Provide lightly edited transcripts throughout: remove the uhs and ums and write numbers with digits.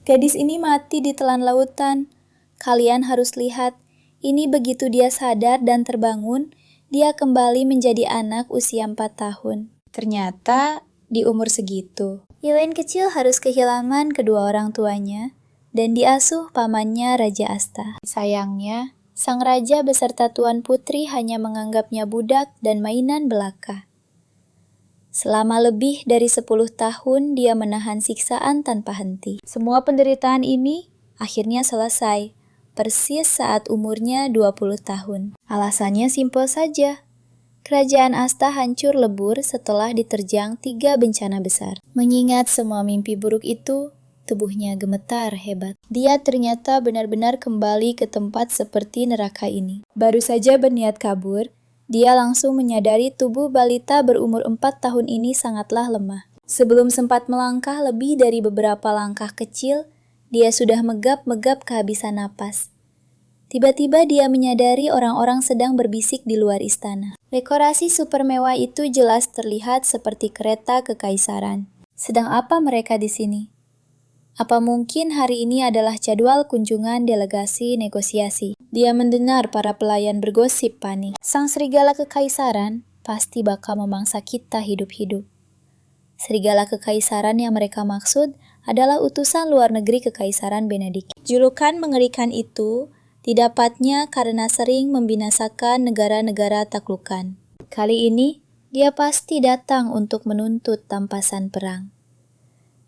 Gadis ini mati ditelan lautan. Kalian harus lihat, ini begitu dia sadar dan terbangun, dia kembali menjadi anak usia 4 tahun. Ternyata di umur segitu, Elaine kecil harus kehilangan kedua orang tuanya dan diasuh pamannya Raja Asta. Sayangnya, sang raja beserta Tuan Putri hanya menganggapnya budak dan mainan belaka. Selama lebih dari 10 tahun dia menahan siksaan tanpa henti. Semua penderitaan ini akhirnya selesai, persis saat umurnya 20 tahun. Alasannya simpel saja. Kerajaan Asta hancur lebur setelah diterjang 3 bencana besar. Mengingat semua mimpi buruk itu, tubuhnya gemetar hebat. Dia ternyata benar-benar kembali ke tempat seperti neraka ini. Baru saja berniat kabur, dia langsung menyadari tubuh balita berumur 4 tahun ini sangatlah lemah. Sebelum sempat melangkah lebih dari beberapa langkah kecil, dia sudah megap-megap kehabisan napas. Tiba-tiba dia menyadari orang-orang sedang berbisik di luar istana. Dekorasi super mewah itu jelas terlihat seperti kereta kekaisaran. Sedang apa mereka di sini? Apa mungkin hari ini adalah jadwal kunjungan delegasi negosiasi? Dia mendengar para pelayan bergosip panik. Sang serigala kekaisaran pasti bakal memangsa kita hidup-hidup. Serigala kekaisaran yang mereka maksud adalah utusan luar negeri kekaisaran Benedik. Julukan mengerikan itu didapatnya karena sering membinasakan negara-negara taklukan. Kali ini, dia pasti datang untuk menuntut tampasan perang.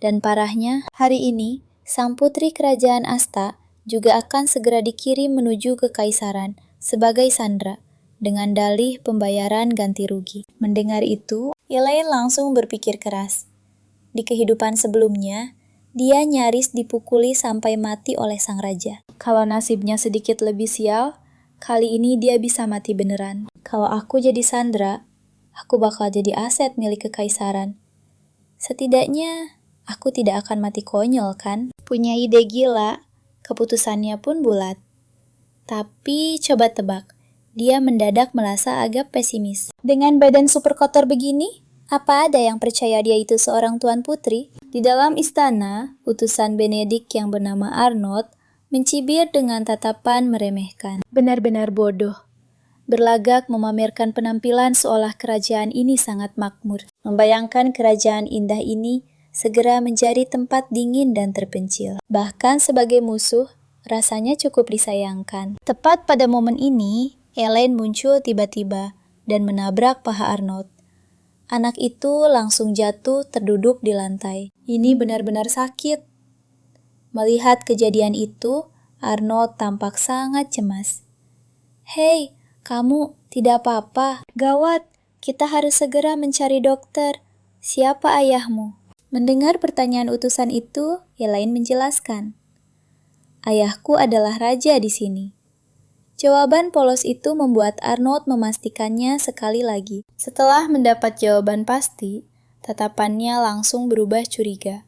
Dan parahnya, hari ini, sang putri kerajaan Asta juga akan segera dikirim menuju kekaisaran sebagai sandera dengan dalih pembayaran ganti rugi. Mendengar itu, Elaine langsung berpikir keras. Di kehidupan sebelumnya, dia nyaris dipukuli sampai mati oleh sang raja. Kalau nasibnya sedikit lebih sial, kali ini dia bisa mati beneran. Kalau aku jadi sandera, aku bakal jadi aset milik kekaisaran. Setidaknya, aku tidak akan mati konyol kan? Punya ide gila, keputusannya pun bulat. Tapi coba tebak, dia mendadak merasa agak pesimis. Dengan badan super kotor begini, apa ada yang percaya dia itu seorang tuan putri? Di dalam istana, utusan Benedik yang bernama Arnold mencibir dengan tatapan meremehkan. Benar-benar bodoh. Berlagak memamerkan penampilan seolah kerajaan ini sangat makmur. Membayangkan kerajaan indah ini segera menjadi tempat dingin dan terpencil. Bahkan sebagai musuh, rasanya cukup disayangkan. Tepat pada momen ini, Elaine muncul tiba-tiba dan menabrak paha Arnold. Anak itu langsung jatuh terduduk di lantai. Ini benar-benar sakit. Melihat kejadian itu, Arnold tampak sangat cemas. "Hei, kamu tidak apa-apa? Gawat, kita harus segera mencari dokter. Siapa ayahmu?" Mendengar pertanyaan utusan itu, Elaine menjelaskan. "Ayahku adalah raja di sini." Jawaban polos itu membuat Arnold memastikannya sekali lagi. Setelah mendapat jawaban pasti, tatapannya langsung berubah curiga.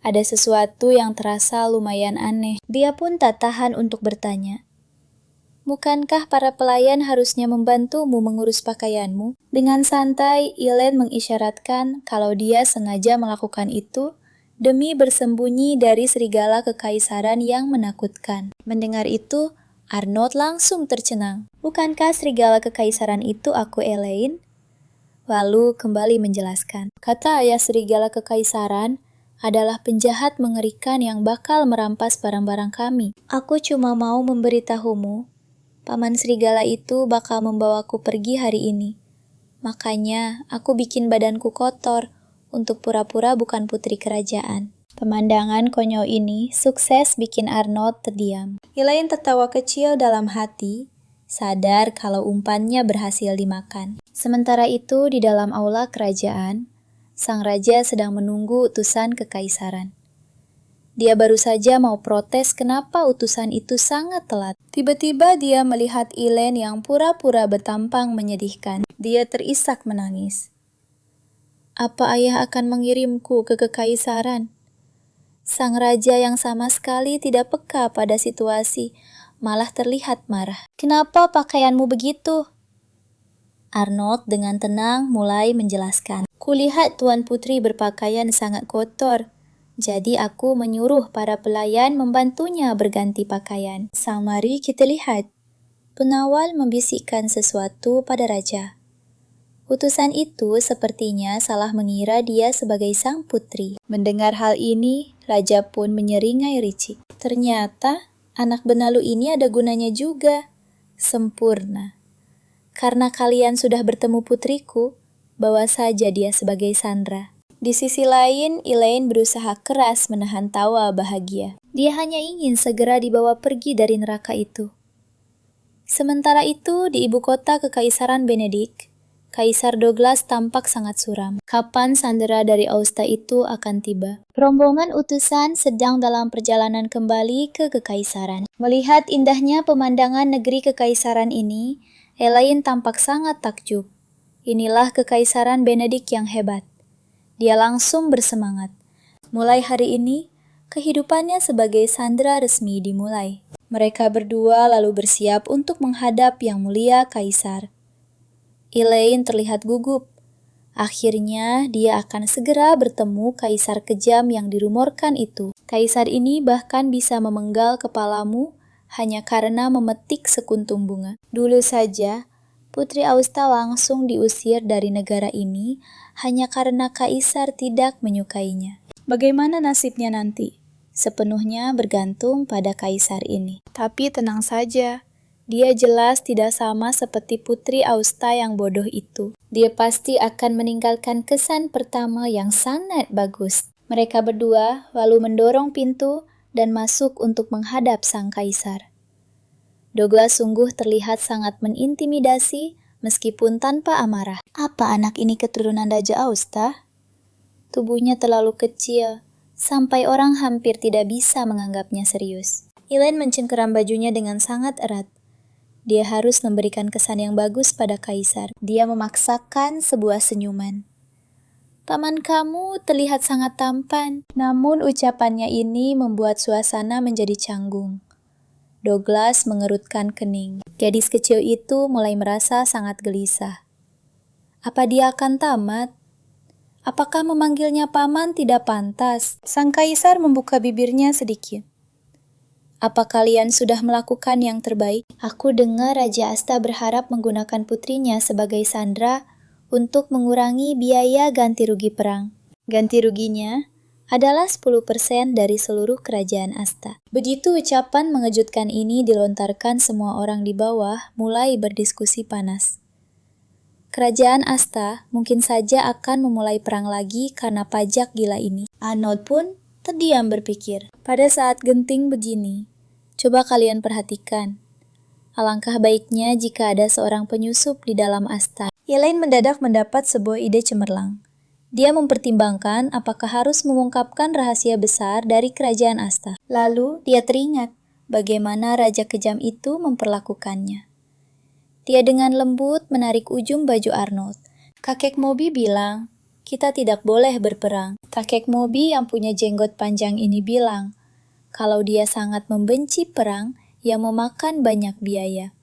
Ada sesuatu yang terasa lumayan aneh. Dia pun tak tahan untuk bertanya. "Bukankah para pelayan harusnya membantumu mengurus pakaianmu?" Dengan santai, Elaine mengisyaratkan kalau dia sengaja melakukan itu demi bersembunyi dari serigala kekaisaran yang menakutkan. Mendengar itu, Arnold langsung tercengang. "Bukankah serigala kekaisaran itu aku, Elaine?" Lalu kembali menjelaskan. "Kata ayah serigala kekaisaran adalah penjahat mengerikan yang bakal merampas barang-barang kami. Aku cuma mau memberitahumu, paman serigala itu bakal membawaku pergi hari ini. Makanya aku bikin badanku kotor untuk pura-pura bukan putri kerajaan." Pemandangan konyol ini sukses bikin Arnold terdiam. Elaine tertawa kecil dalam hati, sadar kalau umpannya berhasil dimakan. Sementara itu di dalam aula kerajaan, sang raja sedang menunggu utusan kekaisaran. Dia baru saja mau protes kenapa utusan itu sangat telat. Tiba-tiba dia melihat Elaine yang pura-pura bertampang menyedihkan. Dia terisak menangis. "Apa ayah akan mengirimku ke kekaisaran?" Sang raja yang sama sekali tidak peka pada situasi, malah terlihat marah. "Kenapa pakaianmu begitu?" Arnold dengan tenang mulai menjelaskan. "Kulihat Tuan Putri berpakaian sangat kotor. Jadi aku menyuruh para pelayan membantunya berganti pakaian. Mari kita lihat. Pengawal membisikkan sesuatu pada raja. Utusan itu sepertinya salah mengira dia sebagai sang putri. Mendengar hal ini, raja pun menyeringai Ricik. Ternyata anak benalu ini ada gunanya juga. Sempurna. Karena kalian sudah bertemu putriku, bawa saja dia sebagai sandera. Di sisi lain, Elaine berusaha keras menahan tawa bahagia. Dia hanya ingin segera dibawa pergi dari neraka itu. Sementara itu, di ibu kota Kekaisaran Benedict, Kaisar Douglas tampak sangat suram. Kapan sandera dari Austa itu akan tiba? Rombongan utusan sedang dalam perjalanan kembali ke Kekaisaran. Melihat indahnya pemandangan negeri Kekaisaran ini, Elaine tampak sangat takjub. Inilah Kekaisaran Benedict yang hebat. Dia langsung bersemangat. Mulai hari ini, kehidupannya sebagai sandera resmi dimulai. Mereka berdua lalu bersiap untuk menghadap Yang Mulia Kaisar. Elaine terlihat gugup. Akhirnya, dia akan segera bertemu kaisar kejam yang dirumorkan itu. Kaisar ini bahkan bisa memenggal kepalamu hanya karena memetik sekuntum bunga. Dulu saja, Putri Austa langsung diusir dari negara ini hanya karena kaisar tidak menyukainya. Bagaimana nasibnya nanti? Sepenuhnya bergantung pada kaisar ini. Tapi tenang saja. Dia jelas tidak sama seperti Putri Austa yang bodoh itu. Dia pasti akan meninggalkan kesan pertama yang sangat bagus. Mereka berdua lalu mendorong pintu dan masuk untuk menghadap sang kaisar. Douglas sungguh terlihat sangat mengintimidasi meskipun tanpa amarah. Apa anak ini keturunan Raja Austa? Tubuhnya terlalu kecil, sampai orang hampir tidak bisa menganggapnya serius. Elaine mencengkeram bajunya dengan sangat erat. Dia harus memberikan kesan yang bagus pada kaisar. Dia memaksakan sebuah senyuman. Paman kamu terlihat sangat tampan, namun ucapannya ini membuat suasana menjadi canggung. Douglas mengerutkan kening. Gadis kecil itu mulai merasa sangat gelisah. Apa dia akan tamat? Apakah memanggilnya paman tidak pantas? Sang kaisar membuka bibirnya sedikit. Apa kalian sudah melakukan yang terbaik? Aku dengar Raja Asta berharap menggunakan putrinya sebagai sandera untuk mengurangi biaya ganti rugi perang. Ganti ruginya adalah 10% dari seluruh kerajaan Asta. Begitu ucapan mengejutkan ini dilontarkan, semua orang di bawah mulai berdiskusi panas. Kerajaan Asta mungkin saja akan memulai perang lagi karena pajak gila ini. Arnold pun terdiam berpikir. Pada saat genting begini, coba kalian perhatikan. Alangkah baiknya jika ada seorang penyusup di dalam Asta. Elaine mendadak mendapat sebuah ide cemerlang. Dia mempertimbangkan apakah harus mengungkapkan rahasia besar dari kerajaan Asta. Lalu dia teringat bagaimana raja kejam itu memperlakukannya. Dia dengan lembut menarik ujung baju Arnold. Kakek Moby bilang, kita tidak boleh berperang. Kakek Moby yang punya jenggot panjang ini bilang, kalau dia sangat membenci perang yang memakan banyak biaya.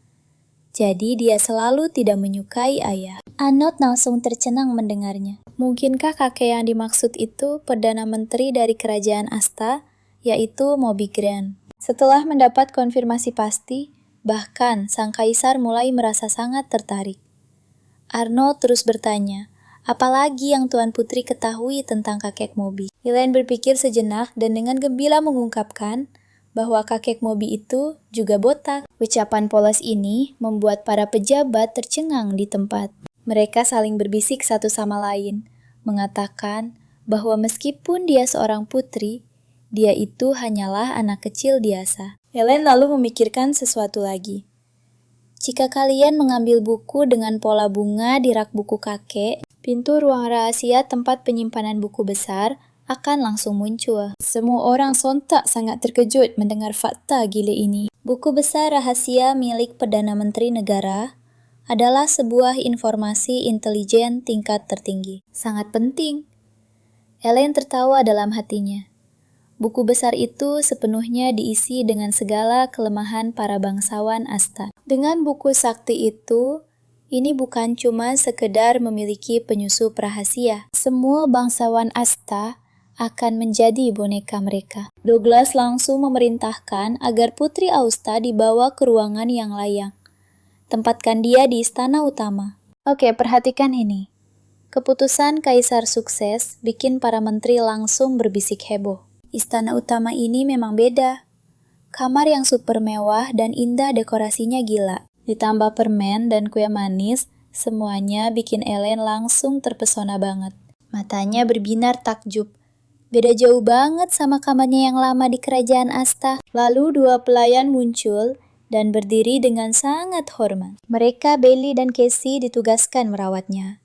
Jadi dia selalu tidak menyukai ayah. Arnold langsung tercengang mendengarnya. Mungkinkah kakek yang dimaksud itu Perdana Menteri dari Kerajaan Asta, yaitu Moby Grant? Setelah mendapat konfirmasi pasti, bahkan sang kaisar mulai merasa sangat tertarik. Arnold terus bertanya, apalagi yang Tuan Putri ketahui tentang kakek Moby? Elaine berpikir sejenak dan dengan gembira mengungkapkan bahwa kakek Moby itu juga botak. Ucapan polos ini membuat para pejabat tercengang di tempat. Mereka saling berbisik satu sama lain, mengatakan bahwa meskipun dia seorang putri, dia itu hanyalah anak kecil biasa. Elaine lalu memikirkan sesuatu lagi. Jika kalian mengambil buku dengan pola bunga di rak buku kakek, pintu ruang rahasia tempat penyimpanan buku besar akan langsung muncul. Semua orang sontak sangat terkejut mendengar fakta gila ini. Buku besar rahasia milik Perdana Menteri Negara adalah sebuah informasi intelijen tingkat tertinggi. Sangat penting. Elaine tertawa dalam hatinya. Buku besar itu sepenuhnya diisi dengan segala kelemahan para bangsawan Asta. Dengan buku sakti itu, ini bukan cuma sekedar memiliki penyusup rahasia. Semua bangsawan Asta akan menjadi boneka mereka. Douglas langsung memerintahkan agar Putri Austa dibawa ke ruangan yang layak. Tempatkan dia di istana utama. Oke, perhatikan ini. Keputusan Kaisar sukses bikin para menteri langsung berbisik heboh. Istana utama ini memang beda. Kamar yang super mewah dan indah, dekorasinya gila. Ditambah permen dan kue manis, semuanya bikin Ellen langsung terpesona banget. Matanya berbinar takjub. Beda jauh banget sama kamarnya yang lama di kerajaan Asta. Lalu dua pelayan muncul dan berdiri dengan sangat hormat. Mereka, Bailey dan Casey, ditugaskan merawatnya.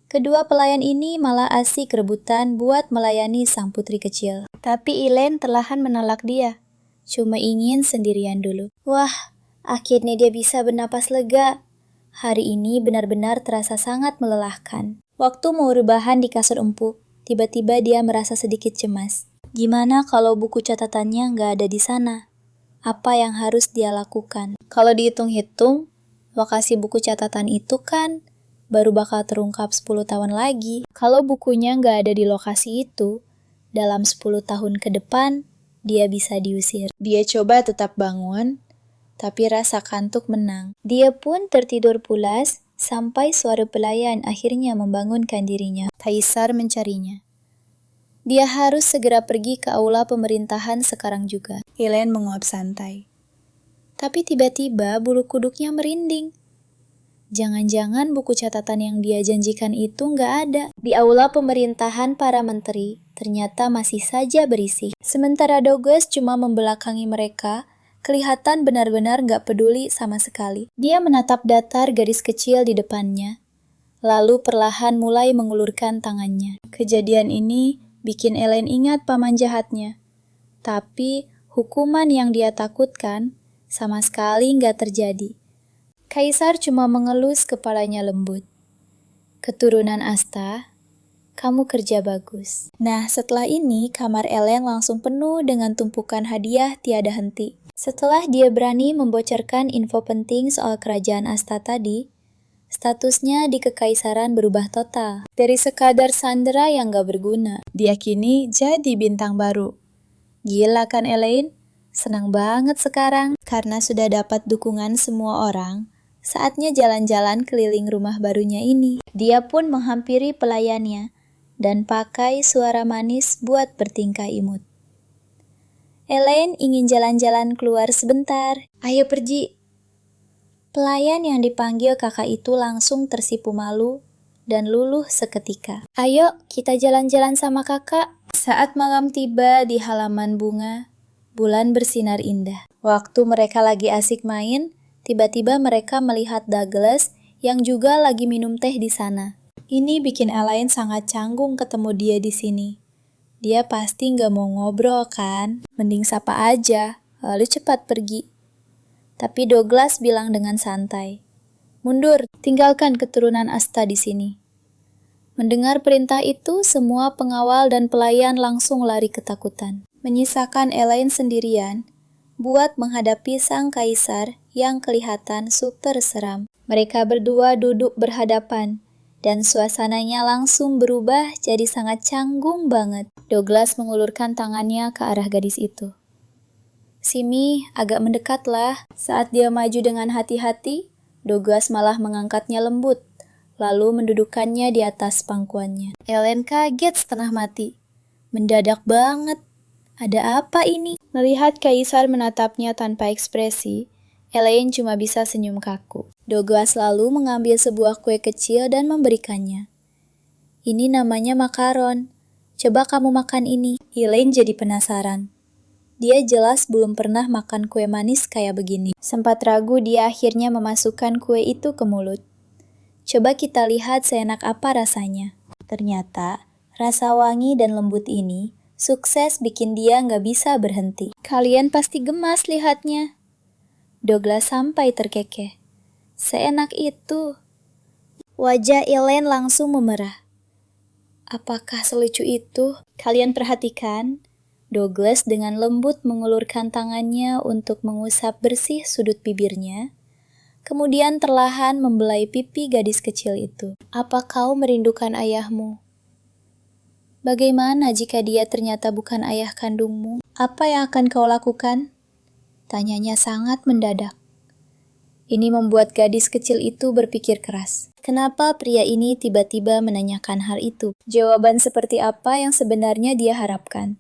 Kedua pelayan ini malah asik rebutan buat melayani sang putri kecil. Tapi Ellen perlahan menolak dia. Cuma ingin sendirian dulu. Wah, akhirnya dia bisa bernapas lega. Hari ini benar-benar terasa sangat melelahkan. Waktu mau rebahan di kasur empuk, tiba-tiba dia merasa sedikit cemas. Gimana kalau buku catatannya nggak ada di sana? Apa yang harus dia lakukan? Kalau dihitung-hitung, lokasi buku catatan itu kan baru bakal terungkap 10 tahun lagi. Kalau bukunya nggak ada di lokasi itu, dalam 10 tahun ke depan, dia bisa diusir. Dia coba tetap bangun, tapi rasa kantuk menang. Dia pun tertidur pulas, sampai suara pelayan akhirnya membangunkan dirinya. Kaisar mencarinya. Dia harus segera pergi ke aula pemerintahan sekarang juga. Ellen menguap santai. Tapi tiba-tiba bulu kuduknya merinding. Jangan-jangan buku catatan yang dia janjikan itu nggak ada. Di aula pemerintahan para menteri, ternyata masih saja berisik. Sementara Douglas cuma membelakangi mereka, kelihatan benar-benar nggak peduli sama sekali. Dia menatap datar garis kecil di depannya, lalu perlahan mulai mengulurkan tangannya. Kejadian ini bikin Ellen ingat paman jahatnya. Tapi hukuman yang dia takutkan sama sekali nggak terjadi. Kaisar cuma mengelus kepalanya lembut. Keturunan Asta, kamu kerja bagus. Nah, setelah ini kamar Ellen langsung penuh dengan tumpukan hadiah tiada henti. Setelah dia berani membocorkan info penting soal kerajaan Asta tadi, statusnya di kekaisaran berubah total. Dari sekadar sandera yang gak berguna, dia kini jadi bintang baru. Gila kan Ellen? Senang banget sekarang karena sudah dapat dukungan semua orang. Saatnya jalan-jalan keliling rumah barunya ini. Dia pun menghampiri pelayannya dan pakai suara manis buat bertingkah imut. Ellen ingin jalan-jalan keluar sebentar. Ayo pergi. Pelayan yang dipanggil kakak itu langsung tersipu malu dan luluh seketika. Ayo kita jalan-jalan sama kakak. Saat malam tiba di halaman bunga, bulan bersinar indah. Waktu mereka lagi asik main, tiba-tiba mereka melihat Douglas yang juga lagi minum teh di sana. Ini bikin Ellen sangat canggung ketemu dia di sini. Dia pasti nggak mau ngobrol kan? Mending sapa aja, lalu cepat pergi. Tapi Douglas bilang dengan santai, "Mundur, tinggalkan keturunan Asta di sini." Mendengar perintah itu, semua pengawal dan pelayan langsung lari ketakutan. Menyisakan Ellen sendirian buat menghadapi sang kaisar yang kelihatan super seram. Mereka berdua duduk berhadapan, dan suasananya langsung berubah jadi sangat canggung banget. Douglas mengulurkan tangannya ke arah gadis itu. Simi agak mendekatlah. Saat dia maju dengan hati-hati, Douglas malah mengangkatnya lembut, lalu mendudukannya di atas pangkuannya. Ellen kaget setengah mati. Mendadak banget. Ada apa ini? Melihat kaisar menatapnya tanpa ekspresi, Ellen cuma bisa senyum kaku. Douglas lalu mengambil sebuah kue kecil dan memberikannya. Ini namanya makaron. Coba kamu makan ini. Ellen jadi penasaran. Dia jelas belum pernah makan kue manis kayak begini. Sempat ragu, dia akhirnya memasukkan kue itu ke mulut. Coba kita lihat seenak apa rasanya. Ternyata, rasa wangi dan lembut ini sukses bikin dia nggak bisa berhenti. Kalian pasti gemas lihatnya. Douglas sampai terkekeh. Seenak itu. Wajah Ellen langsung memerah. Apakah selucu itu? Kalian perhatikan, Douglas dengan lembut mengulurkan tangannya untuk mengusap bersih sudut bibirnya, kemudian perlahan membelai pipi gadis kecil itu. Apa kau merindukan ayahmu? Bagaimana jika dia ternyata bukan ayah kandungmu? Apa yang akan kau lakukan? Tanyanya sangat mendadak. Ini membuat gadis kecil itu berpikir keras. Kenapa pria ini tiba-tiba menanyakan hal itu? Jawaban seperti apa yang sebenarnya dia harapkan?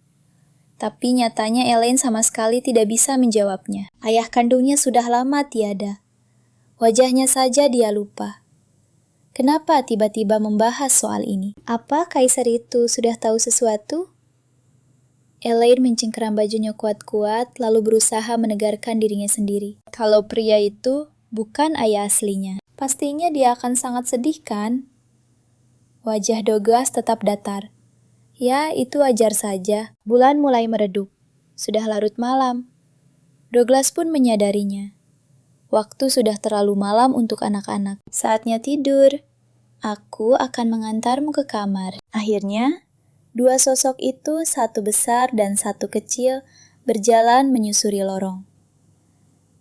Tapi nyatanya Elaine sama sekali tidak bisa menjawabnya. Ayah kandungnya sudah lama tiada. Wajahnya saja dia lupa. Kenapa tiba-tiba membahas soal ini? Apa kaisar itu sudah tahu sesuatu? Elaine mencengkeram bajunya kuat-kuat, lalu berusaha menegarkan dirinya sendiri. Kalau pria itu bukan ayah aslinya, pastinya dia akan sangat sedih kan? Wajah Douglas tetap datar. Ya, itu wajar saja. Bulan mulai meredup. Sudah larut malam. Douglas pun menyadarinya. Waktu sudah terlalu malam untuk anak-anak. Saatnya tidur. Aku akan mengantarmu ke kamar. Akhirnya, dua sosok itu, satu besar dan satu kecil, berjalan menyusuri lorong.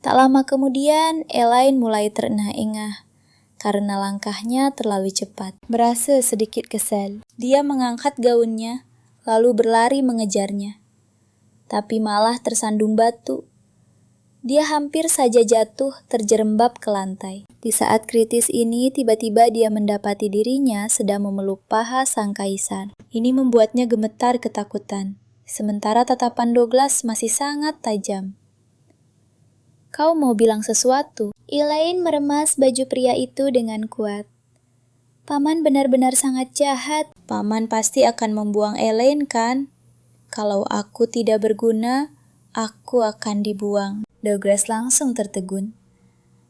Tak lama kemudian, Elaine mulai terengah-engah karena langkahnya terlalu cepat. Berasa sedikit kesal. Dia mengangkat gaunnya, lalu berlari mengejarnya. Tapi malah tersandung batu. Dia hampir saja jatuh terjerembab ke lantai. Di saat kritis ini, tiba-tiba dia mendapati dirinya sedang memeluk paha sang kaisar. Ini membuatnya gemetar ketakutan. Sementara tatapan Douglas masih sangat tajam. Kau mau bilang sesuatu? Elaine meremas baju pria itu dengan kuat. Paman benar-benar sangat jahat. Paman pasti akan membuang Elaine kan? Kalau aku tidak berguna, aku akan dibuang. Douglas langsung tertegun.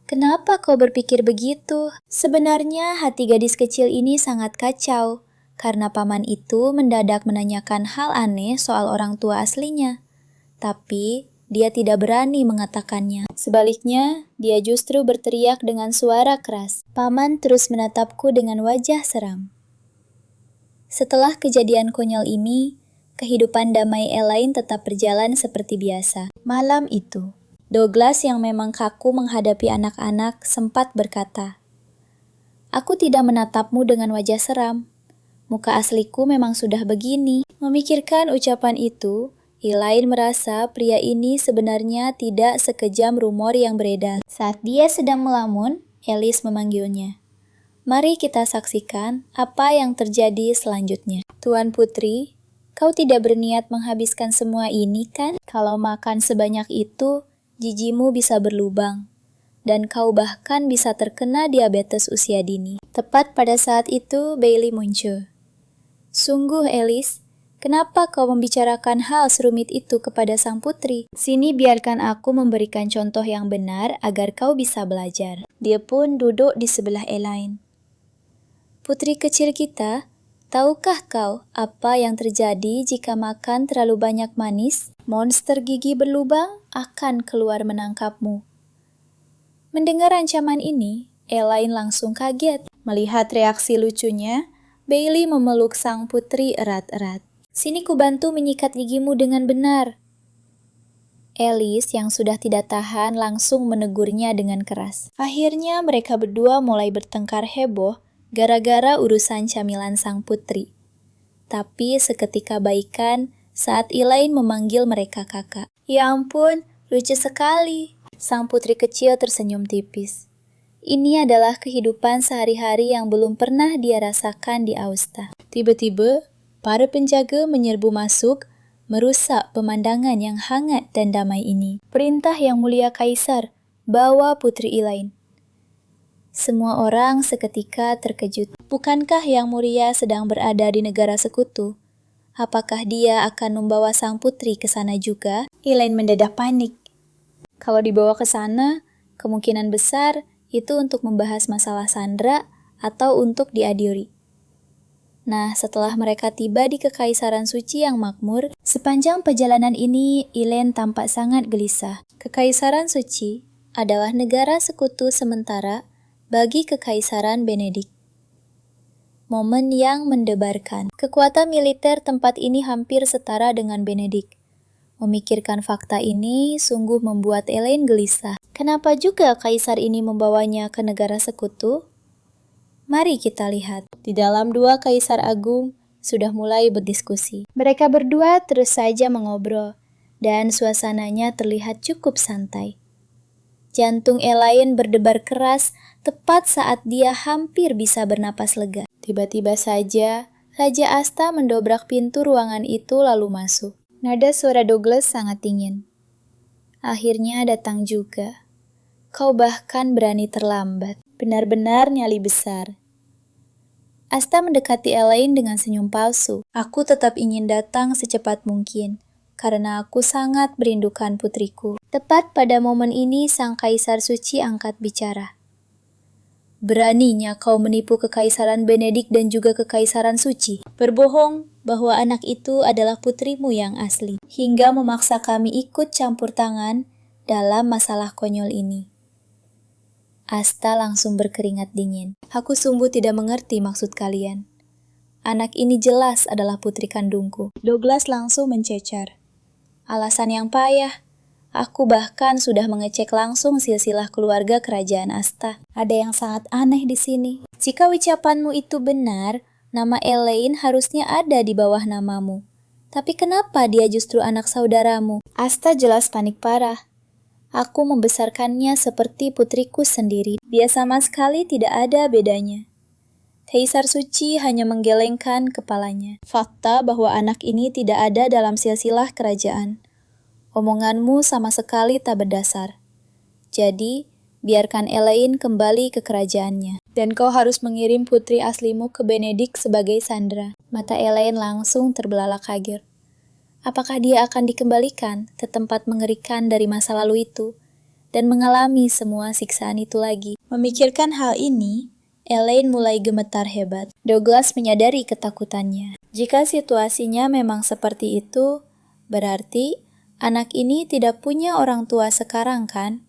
Kenapa kau berpikir begitu? Sebenarnya hati gadis kecil ini sangat kacau, karena paman itu mendadak menanyakan hal aneh soal orang tua aslinya. Tapi, dia tidak berani mengatakannya. Sebaliknya, dia justru berteriak dengan suara keras. Paman terus menatapku dengan wajah seram. Setelah kejadian konyol ini, kehidupan damai Elaine tetap berjalan seperti biasa. Malam itu, Douglas yang memang kaku menghadapi anak-anak sempat berkata, "Aku tidak menatapmu dengan wajah seram. Muka asliku memang sudah begini." Memikirkan ucapan itu, Elaine merasa pria ini sebenarnya tidak sekejam rumor yang beredar. Saat dia sedang melamun, Alice memanggilnya. Mari kita saksikan apa yang terjadi selanjutnya. Tuan Putri, kau tidak berniat menghabiskan semua ini kan? Kalau makan sebanyak itu, gigimu bisa berlubang. Dan kau bahkan bisa terkena diabetes usia dini. Tepat pada saat itu, Bailey muncul. Sungguh, Alice, kenapa kau membicarakan hal serumit itu kepada sang putri? Sini biarkan aku memberikan contoh yang benar agar kau bisa belajar. Dia pun duduk di sebelah Elaine. Putri kecil kita, tahukah kau apa yang terjadi jika makan terlalu banyak manis? Monster gigi berlubang akan keluar menangkapmu. Mendengar ancaman ini, Elaine langsung kaget. Melihat reaksi lucunya, Bailey memeluk sang putri erat-erat. Sini ku bantu menyikat gigimu dengan benar. Alice yang sudah tidak tahan langsung menegurnya dengan keras. Akhirnya mereka berdua mulai bertengkar heboh gara-gara urusan camilan sang putri. Tapi seketika baikan saat Elaine memanggil mereka kakak. Ya ampun, lucu sekali. Sang putri kecil tersenyum tipis. Ini adalah kehidupan sehari-hari yang belum pernah dia rasakan di Austa. Tiba-tiba, para penjaga menyerbu masuk, merusak pemandangan yang hangat dan damai ini. Perintah yang mulia Kaisar, bawa Putri Elaine. Semua orang seketika terkejut. Bukankah Yang Mulia sedang berada di negara sekutu? Apakah dia akan membawa sang putri ke sana juga? Elaine mendadak panik. Kalau dibawa ke sana, kemungkinan besar itu untuk membahas masalah Sandra atau untuk diadili. Nah, setelah mereka tiba di Kekaisaran Suci yang makmur, sepanjang perjalanan ini Elaine tampak sangat gelisah. Kekaisaran Suci adalah negara sekutu sementara bagi Kekaisaran Benedict. Momen yang mendebarkan. Kekuatan militer tempat ini hampir setara dengan Benedict. Memikirkan fakta ini sungguh membuat Elaine gelisah. Kenapa juga kaisar ini membawanya ke negara sekutu? Mari kita lihat. Di dalam dua kaisar agung, sudah mulai berdiskusi. Mereka berdua terus saja mengobrol, dan suasananya terlihat cukup santai. Jantung Elaine berdebar keras tepat saat dia hampir bisa bernapas lega. Tiba-tiba saja, Raja Asta mendobrak pintu ruangan itu lalu masuk. Nada suara Douglas sangat dingin. Akhirnya datang juga. Kau bahkan berani terlambat. Benar-benar nyali besar. Asta mendekati Elaine dengan senyum palsu. Aku tetap ingin datang secepat mungkin, karena aku sangat merindukan putriku. Tepat pada momen ini, sang kaisar suci angkat bicara. Beraninya kau menipu kekaisaran Benedik dan juga kekaisaran suci. Berbohong bahwa anak itu adalah putrimu yang asli. Hingga memaksa kami ikut campur tangan dalam masalah konyol ini. Asta langsung berkeringat dingin. Aku sungguh tidak mengerti maksud kalian. Anak ini jelas adalah putri kandungku. Douglas langsung mencecar. Alasan yang payah. Aku bahkan sudah mengecek langsung silsilah keluarga kerajaan Asta. Ada yang sangat aneh di sini. Jika ucapanmu itu benar, nama Elaine harusnya ada di bawah namamu. Tapi kenapa dia justru anak saudaramu? Asta jelas panik parah. Aku membesarkannya seperti putriku sendiri. Dia sama sekali tidak ada bedanya. Kaisar Suci hanya menggelengkan kepalanya. Fakta bahwa anak ini tidak ada dalam silsilah kerajaan. Omonganmu sama sekali tak berdasar. Jadi, biarkan Elaine kembali ke kerajaannya. Dan kau harus mengirim putri aslimu ke Benedik sebagai sandera. Mata Elaine langsung terbelalak kaget. Apakah dia akan dikembalikan ke tempat mengerikan dari masa lalu itu dan mengalami semua siksaan itu lagi? Memikirkan hal ini, Elaine mulai gemetar hebat. Douglas menyadari ketakutannya. Jika situasinya memang seperti itu, berarti anak ini tidak punya orang tua sekarang kan?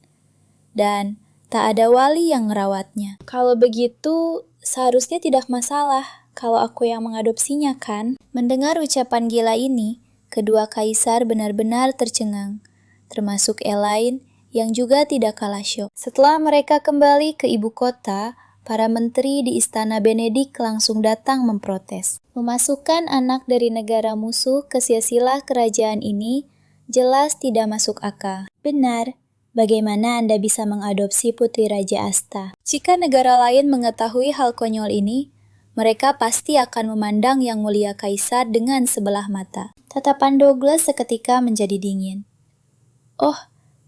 Dan tak ada wali yang merawatnya. Kalau begitu, seharusnya tidak masalah kalau aku yang mengadopsinya kan? Mendengar ucapan gila ini, kedua kaisar benar-benar tercengang, termasuk Elaine yang juga tidak kalah syok. Setelah mereka kembali ke ibu kota, para menteri di istana Benedik langsung datang memprotes. Memasukkan anak dari negara musuh ke silsilah kerajaan ini jelas tidak masuk akal. Benar, bagaimana Anda bisa mengadopsi putri Raja Asta? Jika negara lain mengetahui hal konyol ini, mereka pasti akan memandang yang mulia kaisar dengan sebelah mata. Tatapan Douglas seketika menjadi dingin. Oh,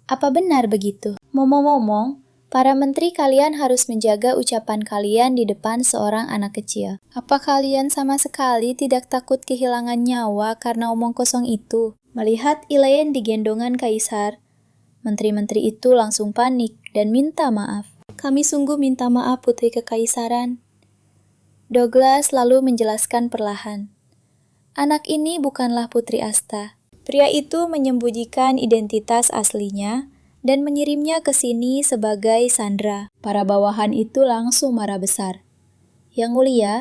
apa benar begitu? Ngomong-ngomong, para menteri kalian harus menjaga ucapan kalian di depan seorang anak kecil. Apa kalian sama sekali tidak takut kehilangan nyawa karena omong kosong itu? Melihat Elaine digendongan kaisar, menteri-menteri itu langsung panik dan minta maaf. Kami sungguh minta maaf putri kekaisaran. Douglas lalu menjelaskan perlahan. Anak ini bukanlah putri Asta. Pria itu menyembunyikan identitas aslinya dan mengirimnya ke sini sebagai sandera. Para bawahan itu langsung marah besar. Yang mulia,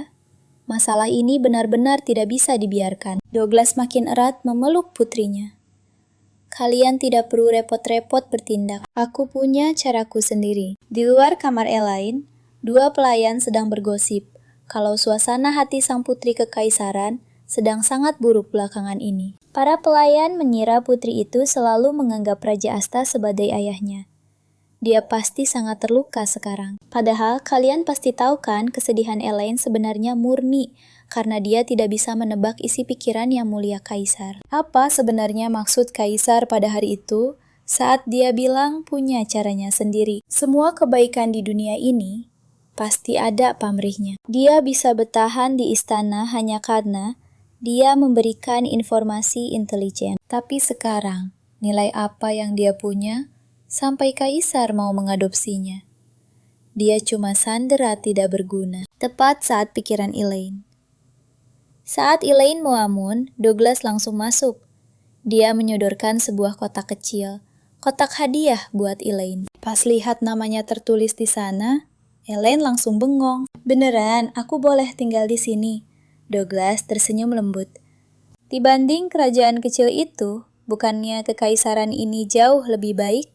masalah ini benar-benar tidak bisa dibiarkan. Douglas makin erat memeluk putrinya. Kalian tidak perlu repot-repot bertindak. Aku punya caraku sendiri. Di luar kamar Elaine, dua pelayan sedang bergosip kalau suasana hati sang putri kekaisaran sedang sangat buruk belakangan ini. Para pelayan mengira putri itu selalu menganggap Raja Asta sebagai ayahnya. Dia pasti sangat terluka sekarang. Padahal kalian pasti tahu kan kesedihan Elaine sebenarnya murni karena dia tidak bisa menebak isi pikiran yang mulia kaisar. Apa sebenarnya maksud kaisar pada hari itu saat dia bilang punya caranya sendiri? Semua kebaikan di dunia ini pasti ada pamrihnya. Dia bisa bertahan di istana hanya karena dia memberikan informasi intelijen. Tapi sekarang, nilai apa yang dia punya sampai kaisar mau mengadopsinya? Dia cuma sandera tidak berguna. Tepat saat pikiran Elaine. Saat Elaine melamun, Douglas langsung masuk. Dia menyodorkan sebuah kotak kecil. Kotak hadiah buat Elaine. Pas lihat namanya tertulis di sana, Elaine langsung bengong. Beneran, aku boleh tinggal di sini? Douglas tersenyum lembut. Dibanding kerajaan kecil itu, bukannya kekaisaran ini jauh lebih baik?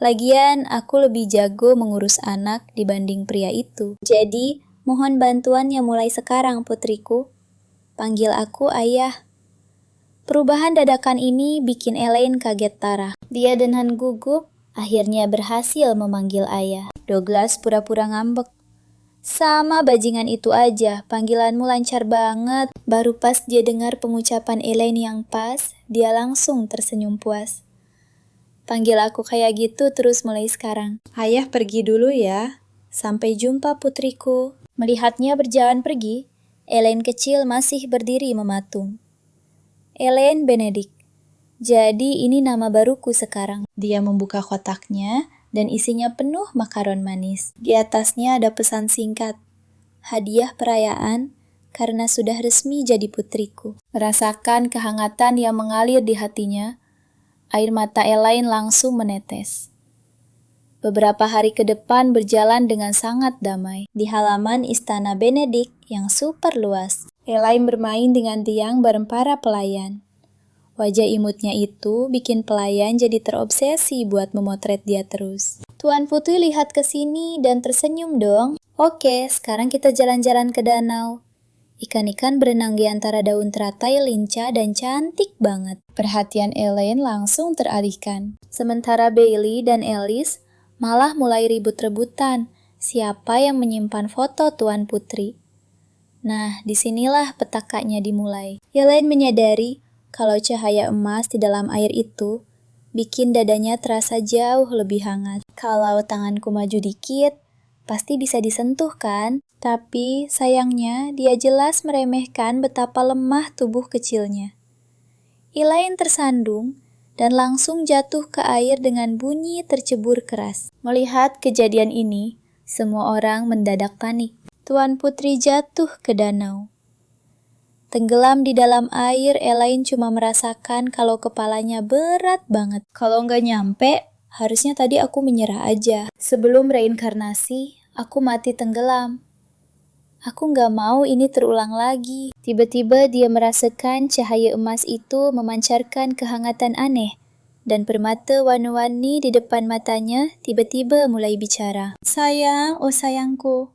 Lagian, aku lebih jago mengurus anak dibanding pria itu. Jadi, mohon bantuannya mulai sekarang, putriku. Panggil aku ayah. Perubahan dadakan ini bikin Elaine kaget parah. Dia dengan gugup akhirnya berhasil memanggil ayah. Douglas pura-pura ngambek. Sama bajingan itu aja, panggilanmu lancar banget. Baru pas dia dengar pengucapan Elaine yang pas, dia langsung tersenyum puas. Panggil aku kayak gitu terus mulai sekarang. Ayah pergi dulu ya. Sampai jumpa putriku. Melihatnya berjalan pergi, Elaine kecil masih berdiri mematung. Elaine Benedict. Jadi ini nama baruku sekarang. Dia membuka kotaknya dan isinya penuh makaron manis. Di atasnya ada pesan singkat. Hadiah perayaan karena sudah resmi jadi putriku. Merasakan kehangatan yang mengalir di hatinya, air mata Elaine langsung menetes. Beberapa hari ke depan berjalan dengan sangat damai. Di halaman Istana Benedict yang super luas, Elaine bermain dengan tiang bareng para pelayan. Wajah imutnya itu bikin pelayan jadi terobsesi buat memotret dia terus. Tuan Putri lihat ke sini dan tersenyum dong. Oke, sekarang kita jalan-jalan ke danau. Ikan-ikan berenang di antara daun teratai lincah dan cantik banget. Perhatian Elaine langsung teralihkan. Sementara Bailey dan Alice malah mulai ribut-rebutan siapa yang menyimpan foto Tuan Putri. Nah, disinilah petakanya dimulai. Elaine menyadari kalau cahaya emas di dalam air itu bikin dadanya terasa jauh lebih hangat. Kalau tanganku maju dikit, pasti bisa disentuh kan? Tapi sayangnya dia jelas meremehkan betapa lemah tubuh kecilnya. Elaine tersandung dan langsung jatuh ke air dengan bunyi tercebur keras. Melihat kejadian ini, semua orang mendadak panik. Tuan Putri jatuh ke danau. Tenggelam di dalam air, Elaine cuma merasakan kalau kepalanya berat banget. Kalau nggak nyampe, harusnya tadi aku menyerah aja. Sebelum reinkarnasi, aku mati tenggelam. Aku nggak mau ini terulang lagi. Tiba-tiba dia merasakan cahaya emas itu memancarkan kehangatan aneh. Dan permata warna-warni di depan matanya tiba-tiba mulai bicara. Sayang, oh sayangku.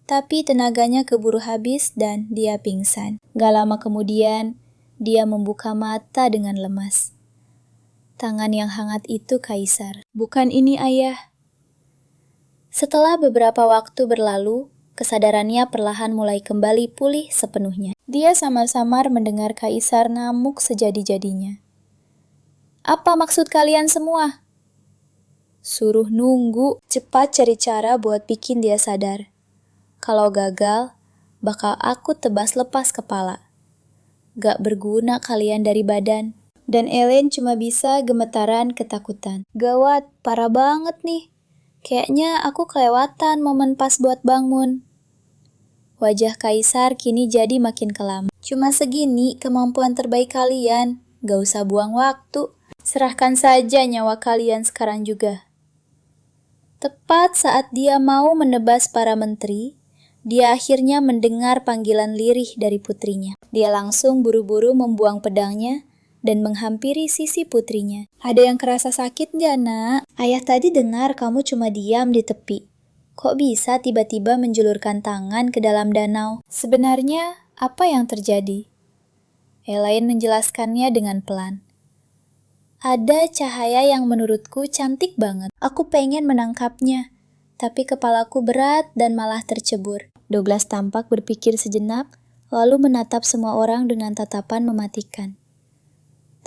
Tapi tenaganya keburu habis dan dia pingsan. Gak lama kemudian, dia membuka mata dengan lemas. Tangan yang hangat itu Kaisar. Bukan ini ayah. Setelah beberapa waktu berlalu, kesadarannya perlahan mulai kembali pulih sepenuhnya. Dia samar-samar mendengar Kaisar ngamuk sejadi-jadinya. Apa maksud kalian semua? Suruh nunggu, cepat cari cara buat bikin dia sadar. Kalau gagal, bakal aku tebas lepas kepala. Gak berguna kalian dari badan. Dan Elaine cuma bisa gemetaran ketakutan. Gawat, parah banget nih. Kayaknya aku kelewatan momen pas buat bangun. Wajah Kaisar kini jadi makin kelam. Cuma segini kemampuan terbaik kalian. Gak usah buang waktu. Serahkan saja nyawa kalian sekarang juga. Tepat saat dia mau menebas para menteri, dia akhirnya mendengar panggilan lirih dari putrinya. Dia langsung buru-buru membuang pedangnya dan menghampiri sisi putrinya. Ada yang kerasa sakit nggak, nak? Ayah tadi dengar kamu cuma diam di tepi. Kok bisa tiba-tiba menjulurkan tangan ke dalam danau? Sebenarnya, apa yang terjadi? Elaine menjelaskannya dengan pelan. Ada cahaya yang menurutku cantik banget. Aku pengen menangkapnya. Tapi kepalaku berat dan malah tercebur. Douglas tampak berpikir sejenak, lalu menatap semua orang dengan tatapan mematikan.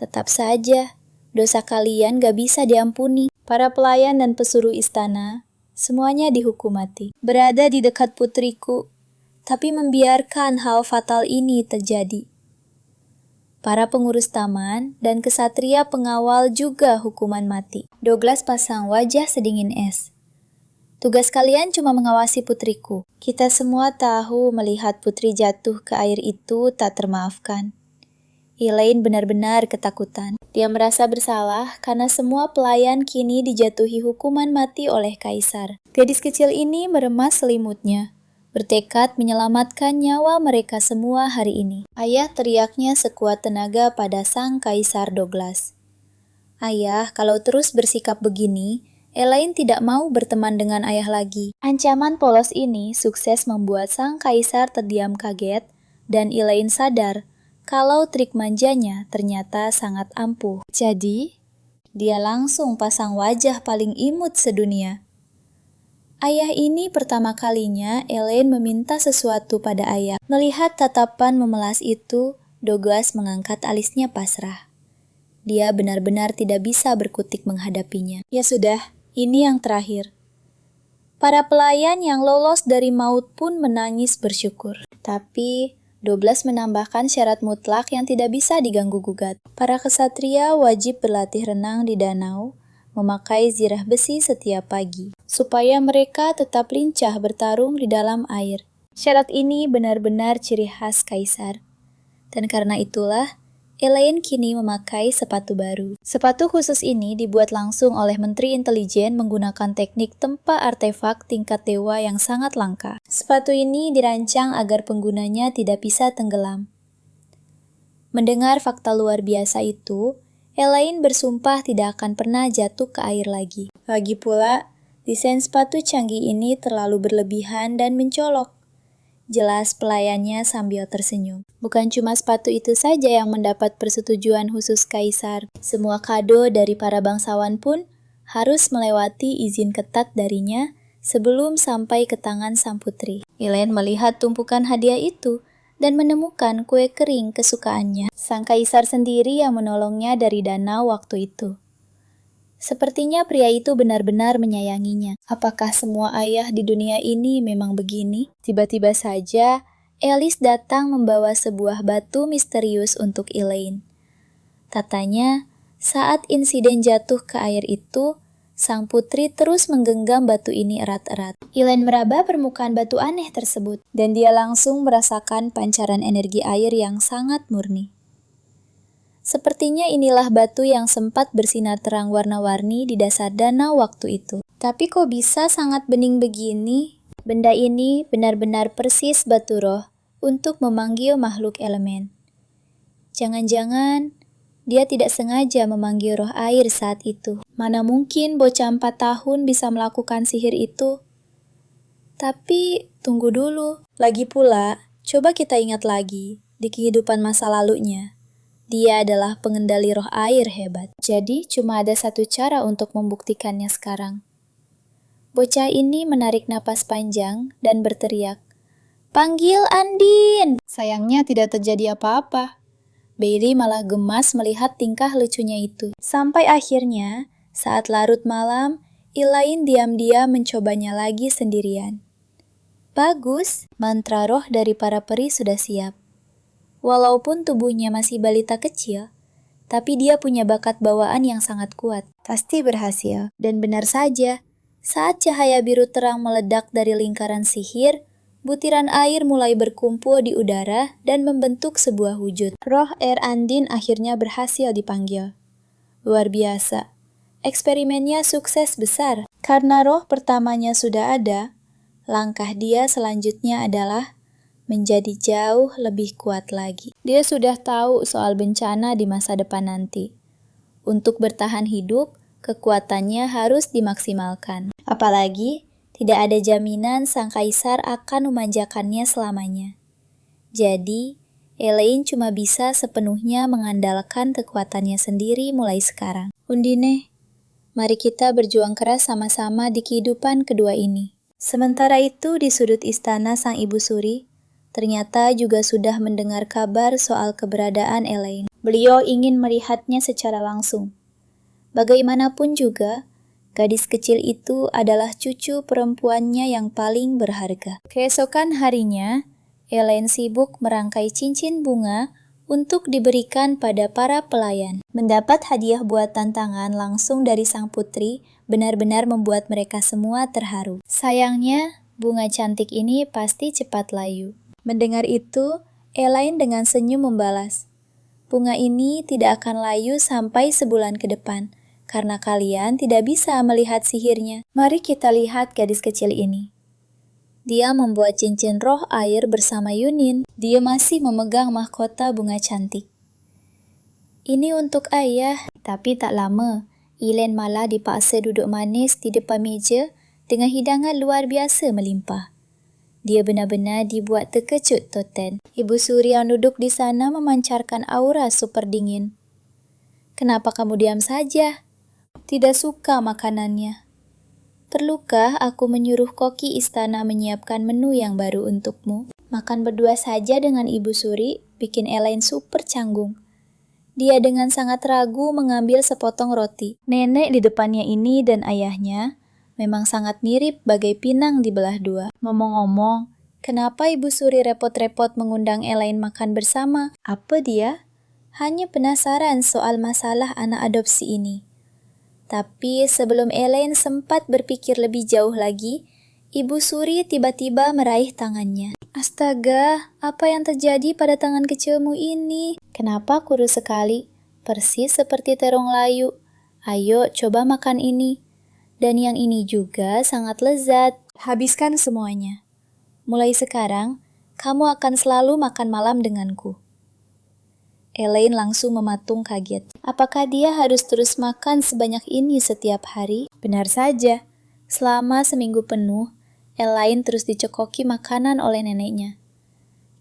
Tetap saja, dosa kalian gak bisa diampuni. Para pelayan dan pesuruh istana, semuanya dihukum mati. Berada di dekat putriku, tapi membiarkan hal fatal ini terjadi. Para pengurus taman dan kesatria pengawal juga hukuman mati. Douglas pasang wajah sedingin es. Tugas kalian cuma mengawasi putriku. Kita semua tahu melihat putri jatuh ke air itu tak termaafkan. Elaine benar-benar ketakutan. Dia merasa bersalah karena semua pelayan kini dijatuhi hukuman mati oleh Kaisar. Gadis kecil ini meremas selimutnya, bertekad menyelamatkan nyawa mereka semua hari ini. Ayah teriaknya sekuat tenaga pada sang Kaisar Douglas. Ayah, kalau terus bersikap begini, Elaine tidak mau berteman dengan ayah lagi. Ancaman polos ini sukses membuat sang Kaisar terdiam kaget dan Elaine sadar kalau trik manjanya ternyata sangat ampuh. Jadi, dia langsung pasang wajah paling imut sedunia. Ayah ini pertama kalinya Elaine meminta sesuatu pada ayah. Melihat tatapan memelas itu, Douglas mengangkat alisnya pasrah. Dia benar-benar tidak bisa berkutik menghadapinya. Ya sudah, ini yang terakhir. Para pelayan yang lolos dari maut pun menangis bersyukur. Tapi, Douglas menambahkan syarat mutlak yang tidak bisa diganggu-gugat. Para kesatria wajib berlatih renang di danau, memakai zirah besi setiap pagi, supaya mereka tetap lincah bertarung di dalam air. Syarat ini benar-benar ciri khas kaisar. Dan karena itulah, Elaine kini memakai sepatu baru. Sepatu khusus ini dibuat langsung oleh Menteri Intelijen menggunakan teknik tempa artefak tingkat dewa yang sangat langka. Sepatu ini dirancang agar penggunanya tidak bisa tenggelam. Mendengar fakta luar biasa itu, Elaine bersumpah tidak akan pernah jatuh ke air lagi. Lagi pula, desain sepatu canggih ini terlalu berlebihan dan mencolok. Jelas pelayannya sambil tersenyum. Bukan cuma sepatu itu saja yang mendapat persetujuan khusus kaisar. Semua kado dari para bangsawan pun harus melewati izin ketat darinya sebelum sampai ke tangan sang putri. Elaine melihat tumpukan hadiah itu dan menemukan kue kering kesukaannya. Sang kaisar sendiri yang menolongnya dari danau waktu itu. Sepertinya pria itu benar-benar menyayanginya. Apakah semua ayah di dunia ini memang begini? Tiba-tiba saja, Alice datang membawa sebuah batu misterius untuk Elaine. Katanya, saat insiden jatuh ke air itu, sang putri terus menggenggam batu ini erat-erat. Elaine meraba permukaan batu aneh tersebut, dan dia langsung merasakan pancaran energi air yang sangat murni. Sepertinya inilah batu yang sempat bersinar terang warna-warni di dasar danau waktu itu. Tapi kok bisa sangat bening begini? Benda ini benar-benar persis batu roh untuk memanggil makhluk elemen. Jangan-jangan dia tidak sengaja memanggil roh air saat itu. Mana mungkin bocah 4 tahun bisa melakukan sihir itu? Tapi tunggu dulu. Lagi pula, coba kita ingat lagi di kehidupan masa lalunya. Dia adalah pengendali roh air hebat. Jadi cuma ada satu cara untuk membuktikannya sekarang. Bocah ini menarik napas panjang dan berteriak, "Panggil Andin!" Sayangnya tidak terjadi apa-apa. Bailey malah gemas melihat tingkah lucunya itu. Sampai akhirnya, saat larut malam, Elaine diam-diam mencobanya lagi sendirian. Bagus, mantra roh dari para peri sudah siap. Walaupun tubuhnya masih balita kecil, tapi dia punya bakat bawaan yang sangat kuat. Pasti berhasil. Dan benar saja, saat cahaya biru terang meledak dari lingkaran sihir, butiran air mulai berkumpul di udara dan membentuk sebuah wujud. Roh air Andin akhirnya berhasil dipanggil. Luar biasa. Eksperimennya sukses besar. Karena roh pertamanya sudah ada, langkah dia selanjutnya adalah menjadi jauh lebih kuat lagi. Dia sudah tahu soal bencana di masa depan nanti. Untuk bertahan hidup, kekuatannya harus dimaksimalkan. Apalagi, tidak ada jaminan sang kaisar akan memanjakannya selamanya. Jadi, Elaine cuma bisa sepenuhnya mengandalkan kekuatannya sendiri mulai sekarang. Undine, mari kita berjuang keras sama-sama di kehidupan kedua ini. Sementara itu, di sudut istana sang ibu suri, ternyata juga sudah mendengar kabar soal keberadaan Elaine. Beliau ingin melihatnya secara langsung. Bagaimanapun juga, gadis kecil itu adalah cucu perempuannya yang paling berharga. Keesokan harinya, Elaine sibuk merangkai cincin bunga untuk diberikan pada para pelayan. Mendapat hadiah buatan tangan langsung dari sang putri benar-benar membuat mereka semua terharu. Sayangnya, bunga cantik ini pasti cepat layu. Mendengar itu, Elaine dengan senyum membalas, "Bunga ini tidak akan layu sampai sebulan ke depan, karena kalian tidak bisa melihat sihirnya. Mari kita lihat gadis kecil ini." Dia membuat cincin roh air bersama Yunin. Dia masih memegang mahkota bunga cantik. "Ini untuk ayah." Tapi tak lama, Elaine malah dipaksa duduk manis di depan meja dengan hidangan luar biasa melimpah. Dia benar-benar dibuat terkejut Toten. Ibu Suri yang duduk di sana memancarkan aura super dingin. Kenapa kamu diam saja? Tidak suka makanannya. Perlukah aku menyuruh koki istana menyiapkan menu yang baru untukmu? Makan berdua saja dengan Ibu Suri bikin Elaine super canggung. Dia dengan sangat ragu mengambil sepotong roti. Nenek di depannya ini dan ayahnya memang sangat mirip bagai pinang dibelah dua. Ngomong-ngomong, kenapa Ibu Suri repot-repot mengundang Elaine makan bersama? Apa dia? Hanya penasaran soal masalah anak adopsi ini. Tapi sebelum Elaine sempat berpikir lebih jauh lagi, Ibu Suri tiba-tiba meraih tangannya. Astaga, apa yang terjadi pada tangan kecilmu ini? Kenapa kurus sekali? Persis seperti terong layu. Ayo, coba makan ini. Dan yang ini juga sangat lezat. Habiskan semuanya. Mulai sekarang, kamu akan selalu makan malam denganku. Elaine langsung mematung kaget. Apakah dia harus terus makan sebanyak ini setiap hari? Benar saja. Selama seminggu penuh, Elaine terus dicekoki makanan oleh neneknya.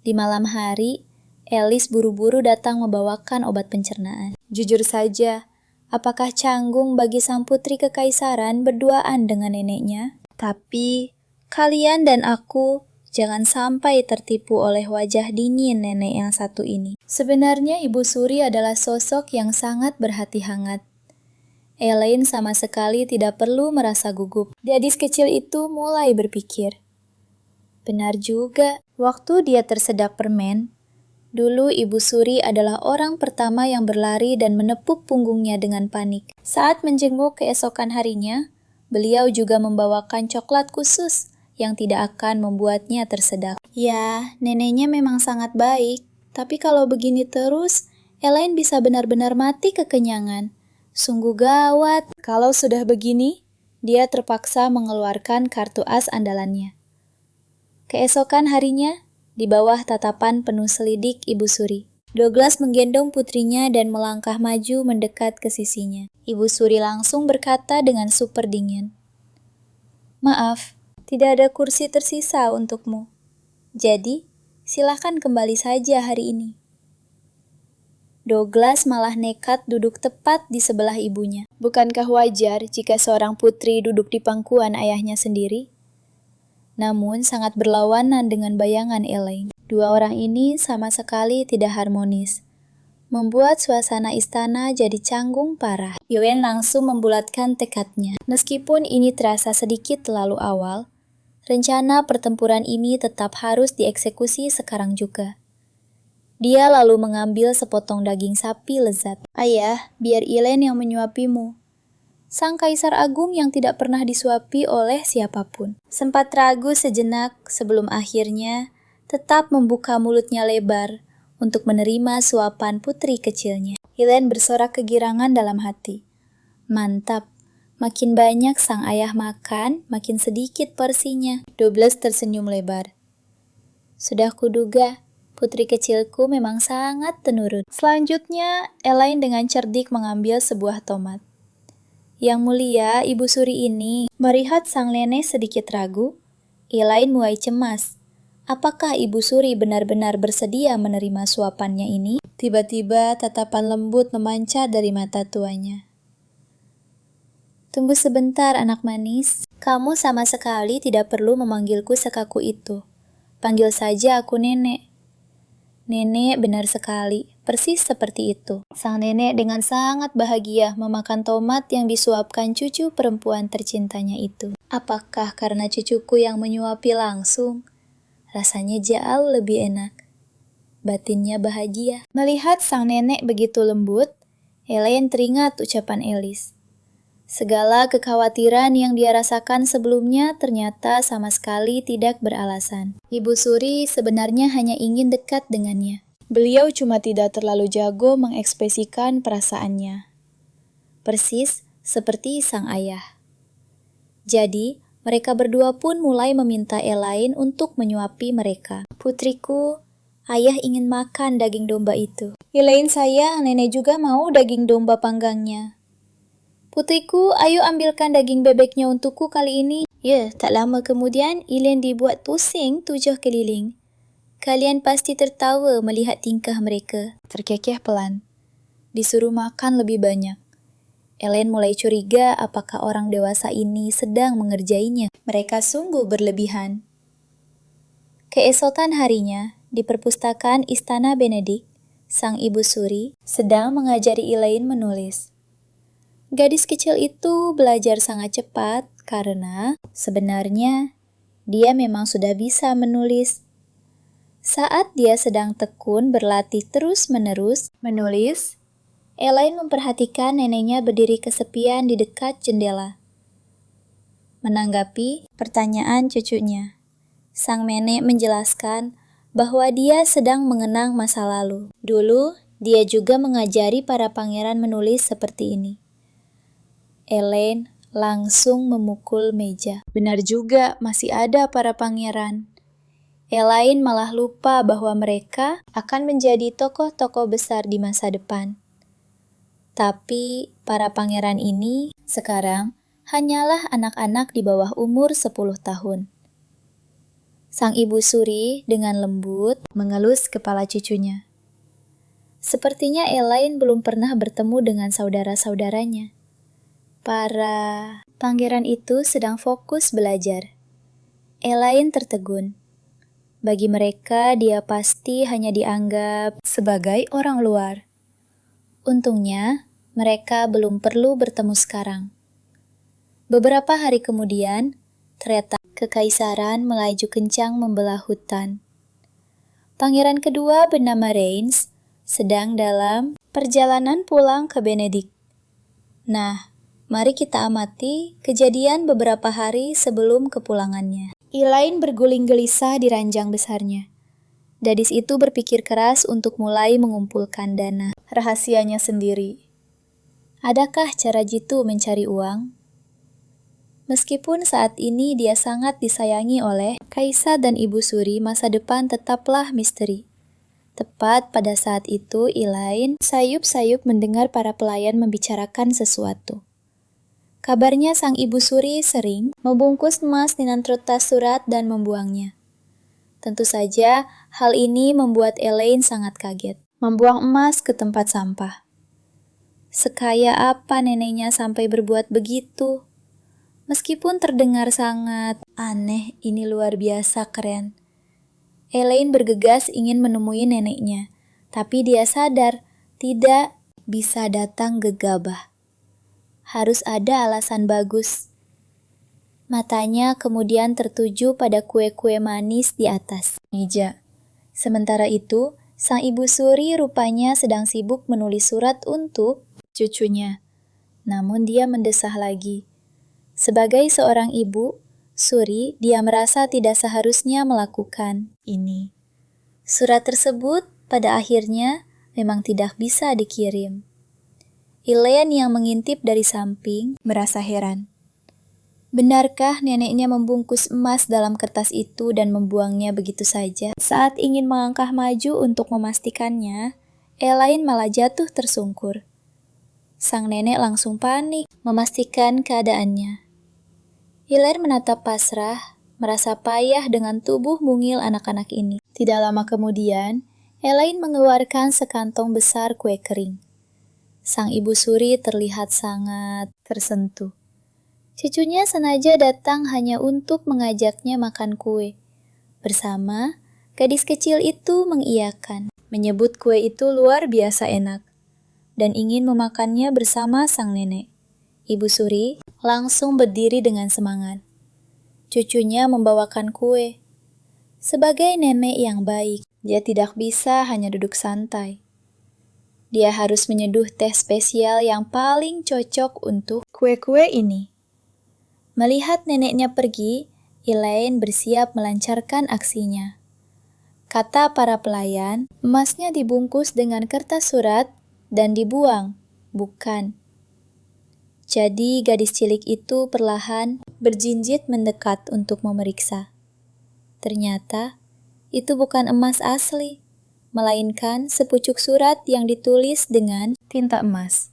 Di malam hari, Alice buru-buru datang membawakan obat pencernaan. Jujur saja, apakah canggung bagi sang putri kekaisaran berduaan dengan neneknya? Tapi, kalian dan aku jangan sampai tertipu oleh wajah dingin nenek yang satu ini. Sebenarnya Ibu Suri adalah sosok yang sangat berhati hangat. Elaine sama sekali tidak perlu merasa gugup. Gadis kecil itu mulai berpikir. Benar juga, waktu dia tersedak permen, dulu Ibu Suri adalah orang pertama yang berlari dan menepuk punggungnya dengan panik. Saat menjenguk keesokan harinya, beliau juga membawakan coklat khusus yang tidak akan membuatnya tersedak. Ya, neneknya memang sangat baik, tapi kalau begini terus, Elaine bisa benar-benar mati kekenyangan. Sungguh gawat. Kalau sudah begini, dia terpaksa mengeluarkan kartu as andalannya. Keesokan harinya, di bawah tatapan penuh selidik Ibu Suri, Douglas menggendong putrinya dan melangkah maju mendekat ke sisinya. Ibu Suri langsung berkata dengan super dingin, "Maaf, tidak ada kursi tersisa untukmu. Jadi, silakan kembali saja hari ini." Douglas malah nekat duduk tepat di sebelah ibunya. Bukankah wajar jika seorang putri duduk di pangkuan ayahnya sendiri? Namun sangat berlawanan dengan bayangan Elaine. Dua orang ini sama sekali tidak harmonis, membuat suasana istana jadi canggung parah. Yuen langsung membulatkan tekadnya. Meskipun ini terasa sedikit terlalu awal, rencana pertempuran ini tetap harus dieksekusi sekarang juga. Dia lalu mengambil sepotong daging sapi lezat. "Ayah, biar Elaine yang menyuapimu." Sang Kaisar Agung yang tidak pernah disuapi oleh siapapun. Sempat ragu sejenak sebelum akhirnya tetap membuka mulutnya lebar untuk menerima suapan putri kecilnya. Elaine bersorak kegirangan dalam hati. Mantap, makin banyak sang ayah makan, makin sedikit porsinya. Douglas tersenyum lebar. Sudah kuduga, putri kecilku memang sangat penurut. Selanjutnya, Elaine dengan cerdik mengambil sebuah tomat. Yang mulia, Ibu Suri ini, melihat sang nenek sedikit ragu, Elaine mulai cemas. Apakah Ibu Suri benar-benar bersedia menerima suapannya ini? Tiba-tiba tatapan lembut memancar dari mata tuanya. "Tunggu sebentar, anak manis. Kamu sama sekali tidak perlu memanggilku sekaku itu. Panggil saja aku nenek." Nenek benar sekali, persis seperti itu. Sang nenek dengan sangat bahagia memakan tomat yang disuapkan cucu perempuan tercintanya itu. Apakah karena cucuku yang menyuapi langsung? Rasanya jauh lebih enak. Batinnya bahagia. Melihat sang nenek begitu lembut, Elaine teringat ucapan Alice. Segala kekhawatiran yang dia rasakan sebelumnya ternyata sama sekali tidak beralasan. Ibu Suri sebenarnya hanya ingin dekat dengannya. Beliau cuma tidak terlalu jago mengekspresikan perasaannya. Persis seperti sang ayah. Jadi, mereka berdua pun mulai meminta Elaine untuk menyuapi mereka. "Putriku, ayah ingin makan daging domba itu." "Elaine sayang, nenek juga mau daging domba panggangnya." "Putriku, ayo ambilkan daging bebeknya untukku kali ini." Ya, tak lama kemudian Elaine dibuat pusing 7 keliling. Kalian pasti tertawa melihat tingkah mereka. Terkekeh pelan. Disuruh makan lebih banyak. Elaine mulai curiga apakah orang dewasa ini sedang mengerjainya. Mereka sungguh berlebihan. Keesokan harinya, di perpustakaan Istana Benedict, sang ibu suri sedang mengajari Elaine menulis. Gadis kecil itu belajar sangat cepat karena sebenarnya dia memang sudah bisa menulis. Saat dia sedang tekun berlatih terus-menerus menulis, Elaine memperhatikan neneknya berdiri kesepian di dekat jendela. Menanggapi pertanyaan cucunya, sang nenek menjelaskan bahwa dia sedang mengenang masa lalu. Dulu, dia juga mengajari para pangeran menulis seperti ini. Elaine langsung memukul meja. Benar juga, masih ada para pangeran. Elaine malah lupa bahwa mereka akan menjadi tokoh-tokoh besar di masa depan. Tapi para pangeran ini sekarang hanyalah anak-anak di bawah umur 10 tahun. Sang ibu suri dengan lembut mengelus kepala cucunya. Sepertinya Elaine belum pernah bertemu dengan saudara-saudaranya. Para pangeran itu sedang fokus belajar. Elaine tertegun. Bagi mereka, dia pasti hanya dianggap sebagai orang luar. Untungnya, mereka belum perlu bertemu sekarang. Beberapa hari kemudian, kereta kekaisaran melaju kencang membelah hutan. Pangeran kedua bernama Rains sedang dalam perjalanan pulang ke Benedict. Nah, mari kita amati kejadian beberapa hari sebelum kepulangannya. Elaine berguling gelisah di ranjang besarnya. Gadis itu berpikir keras untuk mulai mengumpulkan dana rahasianya sendiri. Adakah cara jitu mencari uang? Meskipun saat ini dia sangat disayangi oleh Kaisa dan Ibu Suri, masa depan tetaplah misteri. Tepat pada saat itu, Elaine sayup-sayup mendengar para pelayan membicarakan sesuatu. Kabarnya sang ibu suri sering membungkus emas dengan kertas surat dan membuangnya. Tentu saja, hal ini membuat Elaine sangat kaget. Membuang emas ke tempat sampah. Sekaya apa neneknya sampai berbuat begitu? Meskipun terdengar sangat aneh, ini luar biasa keren. Elaine bergegas ingin menemui neneknya, tapi dia sadar tidak bisa datang gegabah. Harus ada alasan bagus. Matanya kemudian tertuju pada kue-kue manis di atas meja. Sementara itu, sang ibu suri rupanya sedang sibuk menulis surat untuk cucunya. Namun dia mendesah lagi. Sebagai seorang ibu suri, dia merasa tidak seharusnya melakukan ini. Surat tersebut pada akhirnya memang tidak bisa dikirim. Elaine yang mengintip dari samping merasa heran. Benarkah neneknya membungkus emas dalam kertas itu dan membuangnya begitu saja? Saat ingin melangkah maju untuk memastikannya, Elaine malah jatuh tersungkur. Sang nenek langsung panik memastikan keadaannya. Elaine menatap pasrah, merasa payah dengan tubuh mungil anak-anak ini. Tidak lama kemudian, Elaine mengeluarkan sekantong besar kue kering. Sang ibu suri terlihat sangat tersentuh. Cucunya sengaja datang hanya untuk mengajaknya makan kue. Bersama, gadis kecil itu mengiyakan, menyebut kue itu luar biasa enak, dan ingin memakannya bersama sang nenek. Ibu suri langsung berdiri dengan semangat. Cucunya membawakan kue. Sebagai nenek yang baik, dia tidak bisa hanya duduk santai. Dia harus menyeduh teh spesial yang paling cocok untuk kue-kue ini. Melihat neneknya pergi, Elaine bersiap melancarkan aksinya. Kata para pelayan, emasnya dibungkus dengan kertas surat dan dibuang, bukan. Jadi gadis cilik itu perlahan berjinjit mendekat untuk memeriksa. Ternyata, itu bukan emas asli, melainkan sepucuk surat yang ditulis dengan tinta emas.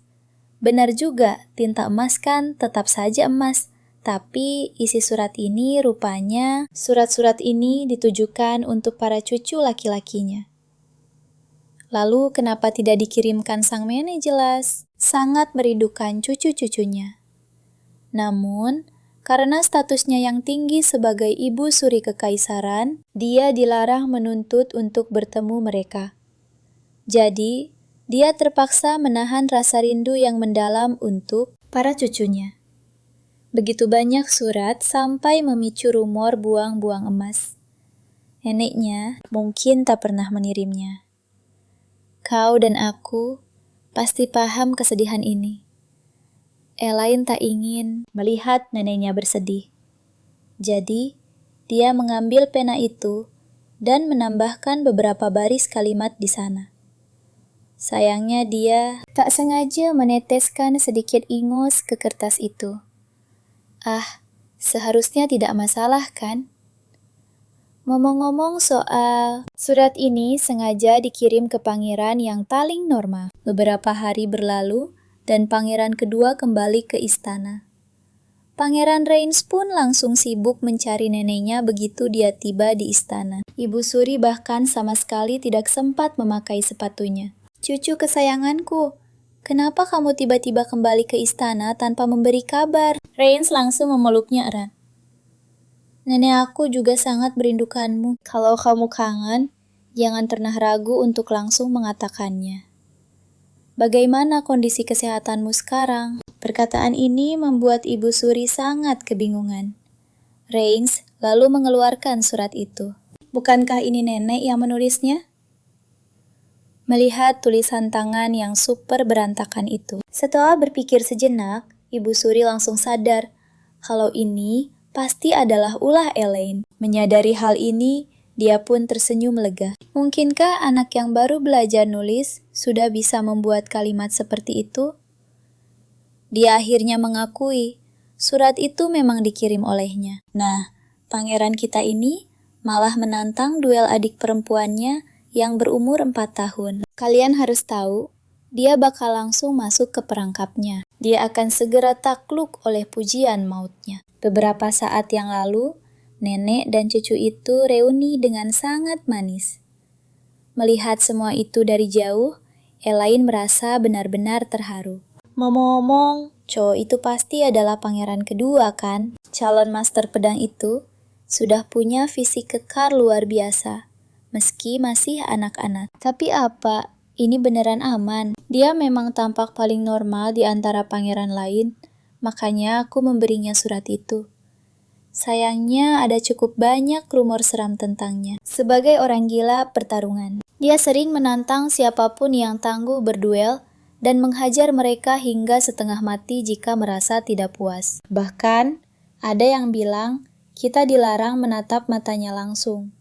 Benar juga, tinta emas kan tetap saja emas, Tapi isi surat ini rupanya surat-surat ini ditujukan untuk para cucu laki-lakinya. Lalu kenapa tidak dikirimkan sang Mene jelas? Sangat merindukan cucu-cucunya. Namun, karena statusnya yang tinggi sebagai ibu suri kekaisaran, dia dilarang menuntut untuk bertemu mereka. Jadi, dia terpaksa menahan rasa rindu yang mendalam untuk para cucunya. Begitu banyak surat sampai memicu rumor buang-buang emas. Neneknya mungkin tak pernah mengirimnya. Kau dan aku pasti paham kesedihan ini. Elaine tak ingin melihat neneknya bersedih. Jadi, dia mengambil pena itu dan menambahkan beberapa baris kalimat di sana. Sayangnya dia tak sengaja meneteskan sedikit ingos ke kertas itu. Seharusnya tidak masalah kan? Ngomong-ngomong soal surat ini sengaja dikirim ke pangeran yang paling normal. Beberapa hari berlalu dan pangeran kedua kembali ke istana. Pangeran Rains pun langsung sibuk mencari neneknya begitu dia tiba di istana. Ibu suri bahkan sama sekali tidak sempat memakai sepatunya. Cucu kesayanganku, kenapa kamu tiba-tiba kembali ke istana tanpa memberi kabar? Rains langsung memeluknya erat. Nenek aku juga sangat merindukanmu. Kalau kamu kangen, jangan pernah ragu untuk langsung mengatakannya. Bagaimana kondisi kesehatanmu sekarang? Perkataan ini membuat Ibu Suri sangat kebingungan. Rains lalu mengeluarkan surat itu. Bukankah ini nenek yang menulisnya? Melihat tulisan tangan yang super berantakan itu, setelah berpikir sejenak, Ibu Suri langsung sadar kalau ini pasti adalah ulah Elaine. Menyadari hal ini, dia pun tersenyum lega. Mungkinkah anak yang baru belajar nulis sudah bisa membuat kalimat seperti itu? Dia akhirnya mengakui surat itu memang dikirim olehnya. Nah, pangeran kita ini malah menantang duel adik perempuannya yang berumur 4 tahun. Kalian harus tahu, dia bakal langsung masuk ke perangkapnya. Dia akan segera takluk oleh pujian mautnya. Beberapa saat yang lalu, nenek dan cucu itu reuni dengan sangat manis. Melihat semua itu dari jauh, Elaine merasa benar-benar terharu. Ngomong-ngomong, cowok itu pasti adalah pangeran kedua kan? Calon master pedang itu sudah punya fisik kekar luar biasa, meski masih anak-anak. Tapi apa? Ini beneran aman? Dia memang tampak paling normal di antara pangeran lain, makanya aku memberinya surat itu. Sayangnya ada cukup banyak rumor seram tentangnya. Sebagai orang gila pertarungan, dia sering menantang siapapun yang tangguh berduel dan menghajar mereka hingga setengah mati jika merasa tidak puas. Bahkan, ada yang bilang kita dilarang menatap matanya langsung.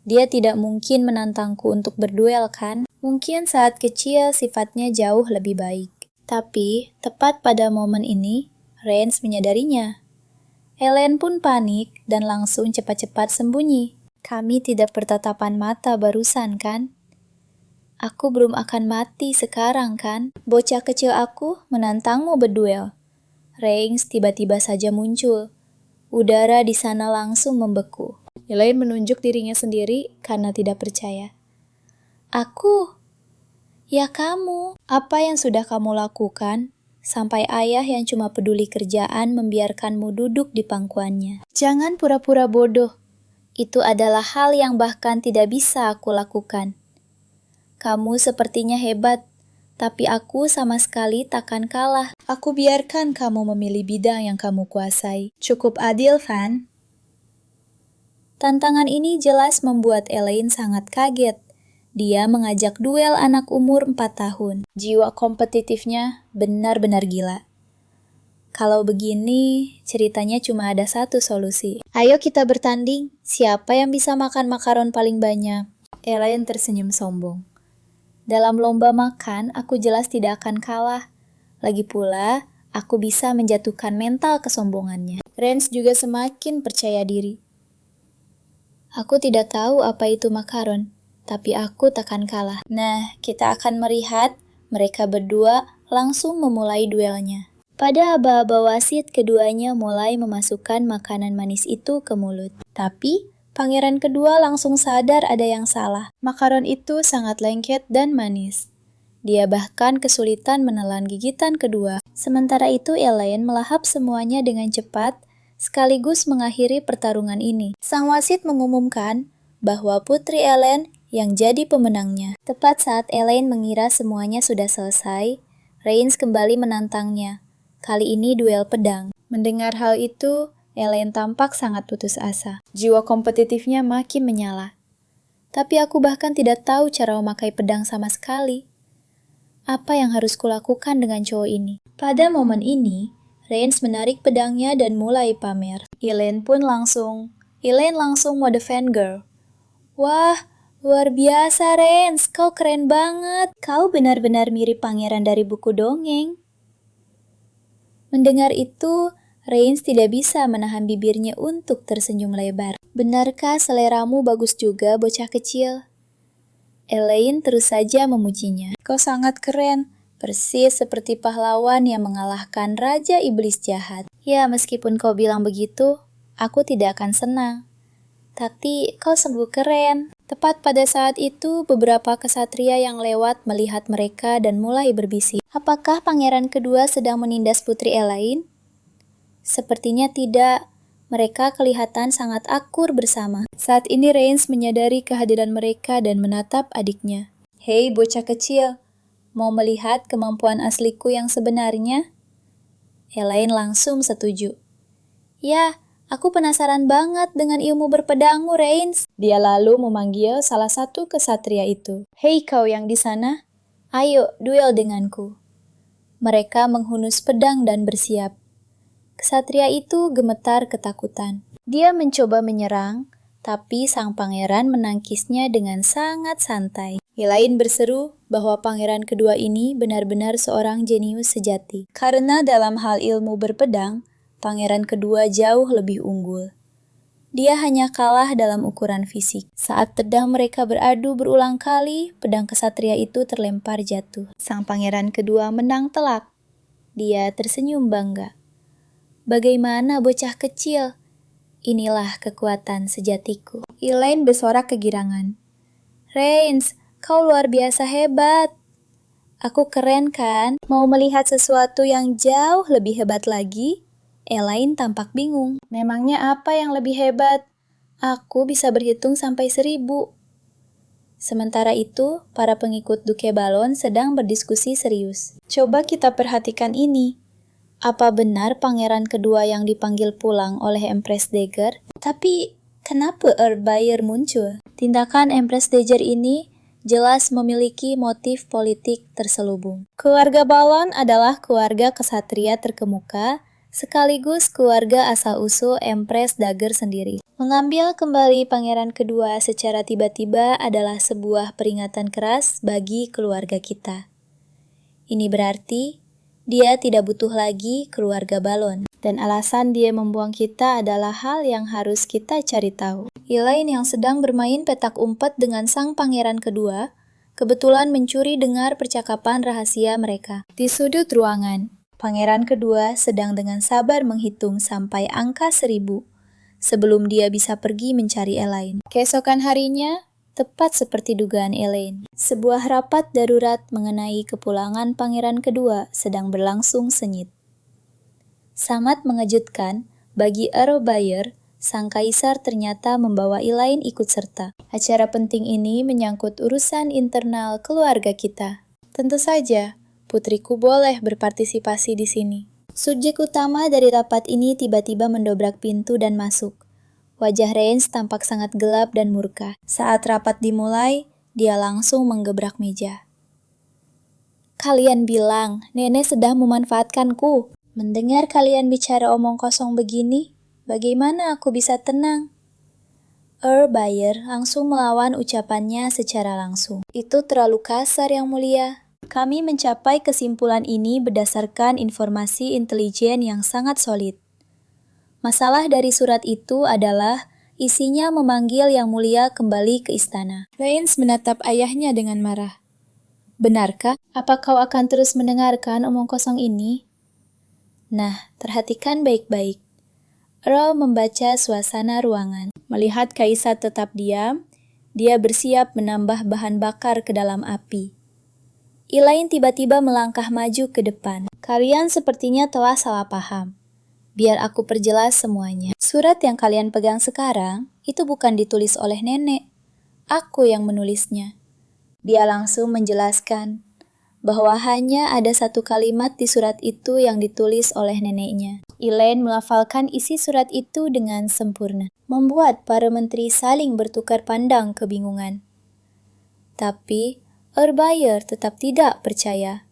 Dia tidak mungkin menantangku untuk berduel kan? Mungkin saat kecil sifatnya jauh lebih baik. Tapi, tepat pada momen ini, Rains menyadarinya. Elaine pun panik dan langsung cepat-cepat sembunyi. Kami tidak bertatapan mata barusan kan? Aku belum akan mati sekarang kan? Bocah kecil aku menantangmu berduel. Rains tiba-tiba saja muncul. Udara di sana langsung membeku. Elaine menunjuk dirinya sendiri karena tidak percaya. Aku? Ya kamu. Apa yang sudah kamu lakukan? Sampai ayah yang cuma peduli kerjaan membiarkanmu duduk di pangkuannya. Jangan pura-pura bodoh. Itu adalah hal yang bahkan tidak bisa aku lakukan. Kamu sepertinya hebat, tapi aku sama sekali takkan kalah. Aku biarkan kamu memilih bidang yang kamu kuasai. Cukup adil, Van. Tantangan ini jelas membuat Elaine sangat kaget. Dia mengajak duel anak umur 4 tahun. Jiwa kompetitifnya benar-benar gila. Kalau begini, ceritanya cuma ada satu solusi. Ayo kita bertanding, siapa yang bisa makan makaron paling banyak? Elaine tersenyum sombong. Dalam lomba makan, aku jelas tidak akan kalah. Lagi pula, aku bisa menjatuhkan mental kesombongannya. Rains juga semakin percaya diri. Aku tidak tahu apa itu makaron, tapi aku takkan kalah. Nah, kita akan melihat mereka berdua langsung memulai duelnya. Pada aba-aba wasit, keduanya mulai memasukkan makanan manis itu ke mulut. Tapi, pangeran kedua langsung sadar ada yang salah. Makaron itu sangat lengket dan manis. Dia bahkan kesulitan menelan gigitan kedua. Sementara itu, Elaine melahap semuanya dengan cepat, sekaligus mengakhiri pertarungan ini. Sang wasit mengumumkan bahwa Putri Elaine yang jadi pemenangnya. Tepat saat Elaine mengira semuanya sudah selesai, Reigns kembali menantangnya. Kali ini duel pedang. Mendengar hal itu, Elaine tampak sangat putus asa. Jiwa kompetitifnya makin menyala. Tapi aku bahkan tidak tahu cara memakai pedang sama sekali. Apa yang harus kulakukan dengan cowok ini? Pada momen ini, Reigns menarik pedangnya dan mulai pamer. Elaine langsung mode fangirl. Wah, luar biasa Reigns, kau keren banget. Kau benar-benar mirip pangeran dari buku dongeng. Mendengar itu, Reigns tidak bisa menahan bibirnya untuk tersenyum lebar. Benarkah seleramu bagus juga, bocah kecil? Elaine terus saja memujinya. Kau sangat keren, persis seperti pahlawan yang mengalahkan Raja Iblis Jahat. Ya, meskipun kau bilang begitu, aku tidak akan senang. Tapi kau sungguh keren. Tepat pada saat itu, beberapa kesatria yang lewat melihat mereka dan mulai berbisik. Apakah pangeran kedua sedang menindas Putri Elaine? Sepertinya tidak. Mereka kelihatan sangat akur bersama. Saat ini Reigns menyadari kehadiran mereka dan menatap adiknya. Hei bocah kecil, mau melihat kemampuan asliku yang sebenarnya? Elaine langsung setuju. Ya, aku penasaran banget dengan ilmu berpedangmu, Reigns. Dia lalu memanggil salah satu kesatria itu. Hei kau yang di sana, ayo duel denganku. Mereka menghunus pedang dan bersiap. Kesatria itu gemetar ketakutan. Dia mencoba menyerang, tapi sang pangeran menangkisnya dengan sangat santai. Elaine berseru bahwa pangeran kedua ini benar-benar seorang jenius sejati. Karena dalam hal ilmu berpedang, pangeran kedua jauh lebih unggul. Dia hanya kalah dalam ukuran fisik. Saat pedang mereka beradu berulang kali, pedang kesatria itu terlempar jatuh. Sang pangeran kedua menang telak. Dia tersenyum bangga. Bagaimana bocah kecil? Inilah kekuatan sejatiku. Elaine bersorak kegirangan. Reigns, kau luar biasa hebat. Aku keren kan? Mau melihat sesuatu yang jauh lebih hebat lagi? Elaine tampak bingung. Memangnya apa yang lebih hebat? Aku bisa berhitung sampai 1000. Sementara itu, para pengikut Duke Balon sedang berdiskusi serius. Coba kita perhatikan ini. Apa benar pangeran kedua yang dipanggil pulang oleh Empress Dagger? Tapi, kenapa Earl Bayer muncul? Tindakan Empress Dagger ini jelas memiliki motif politik terselubung. Keluarga Balon adalah keluarga kesatria terkemuka, sekaligus keluarga asal-usul Empress Dagger sendiri. Mengambil kembali pangeran kedua secara tiba-tiba adalah sebuah peringatan keras bagi keluarga kita. Ini berarti dia tidak butuh lagi keluarga Balon. Dan alasan dia membuang kita adalah hal yang harus kita cari tahu. Elaine yang sedang bermain petak umpet dengan sang pangeran kedua, kebetulan mencuri dengar percakapan rahasia mereka. Di sudut ruangan, pangeran kedua sedang dengan sabar menghitung sampai angka 1000 sebelum dia bisa pergi mencari Elaine. Keesokan harinya, tepat seperti dugaan Elaine, sebuah rapat darurat mengenai kepulangan pangeran kedua sedang berlangsung sengit. Sangat mengejutkan, bagi Earl Bayer, sang kaisar ternyata membawa Elaine ikut serta. Acara penting ini menyangkut urusan internal keluarga kita. Tentu saja, putriku boleh berpartisipasi di sini. Subjek utama dari rapat ini tiba-tiba mendobrak pintu dan masuk. Wajah Reigns tampak sangat gelap dan murka. Saat rapat dimulai, dia langsung menggebrak meja. Kalian bilang, nenek sedang memanfaatkanku. Mendengar kalian bicara omong kosong begini, bagaimana aku bisa tenang? Earl Bayer langsung melawan ucapannya secara langsung. Itu terlalu kasar, Yang Mulia. Kami mencapai kesimpulan ini berdasarkan informasi intelijen yang sangat solid. Masalah dari surat itu adalah isinya memanggil Yang Mulia kembali ke istana. Reigns menatap ayahnya dengan marah. Benarkah? Apa kau akan terus mendengarkan omong kosong ini? Nah, perhatikan baik-baik. Earl membaca suasana ruangan. Melihat Kaisar tetap diam, dia bersiap menambah bahan bakar ke dalam api. Elaine tiba-tiba melangkah maju ke depan. Kalian sepertinya telah salah paham. Biar aku perjelas semuanya. Surat yang kalian pegang sekarang, itu bukan ditulis oleh nenek. Aku yang menulisnya. Dia langsung menjelaskan bahwa hanya ada satu kalimat di surat itu yang ditulis oleh neneknya. Elaine melafalkan isi surat itu dengan sempurna, membuat para menteri saling bertukar pandang kebingungan. Tapi, Earl Bayer tetap tidak percaya.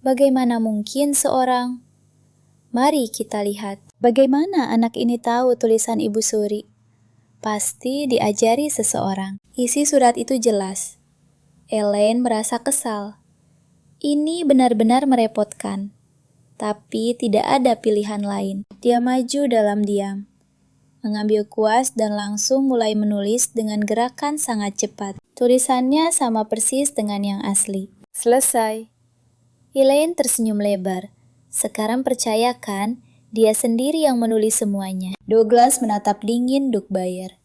Bagaimana mungkin seorang? Mari kita lihat. Bagaimana anak ini tahu tulisan Ibu Suri? Pasti diajari seseorang. Isi surat itu jelas. Elaine merasa kesal. Ini benar-benar merepotkan. Tapi tidak ada pilihan lain. Dia maju dalam diam, mengambil kuas dan langsung mulai menulis dengan gerakan sangat cepat. Tulisannya sama persis dengan yang asli. Selesai. Elaine tersenyum lebar. Sekarang percaya kan, dia sendiri yang menulis semuanya. Douglas menatap dingin Doug Bayer.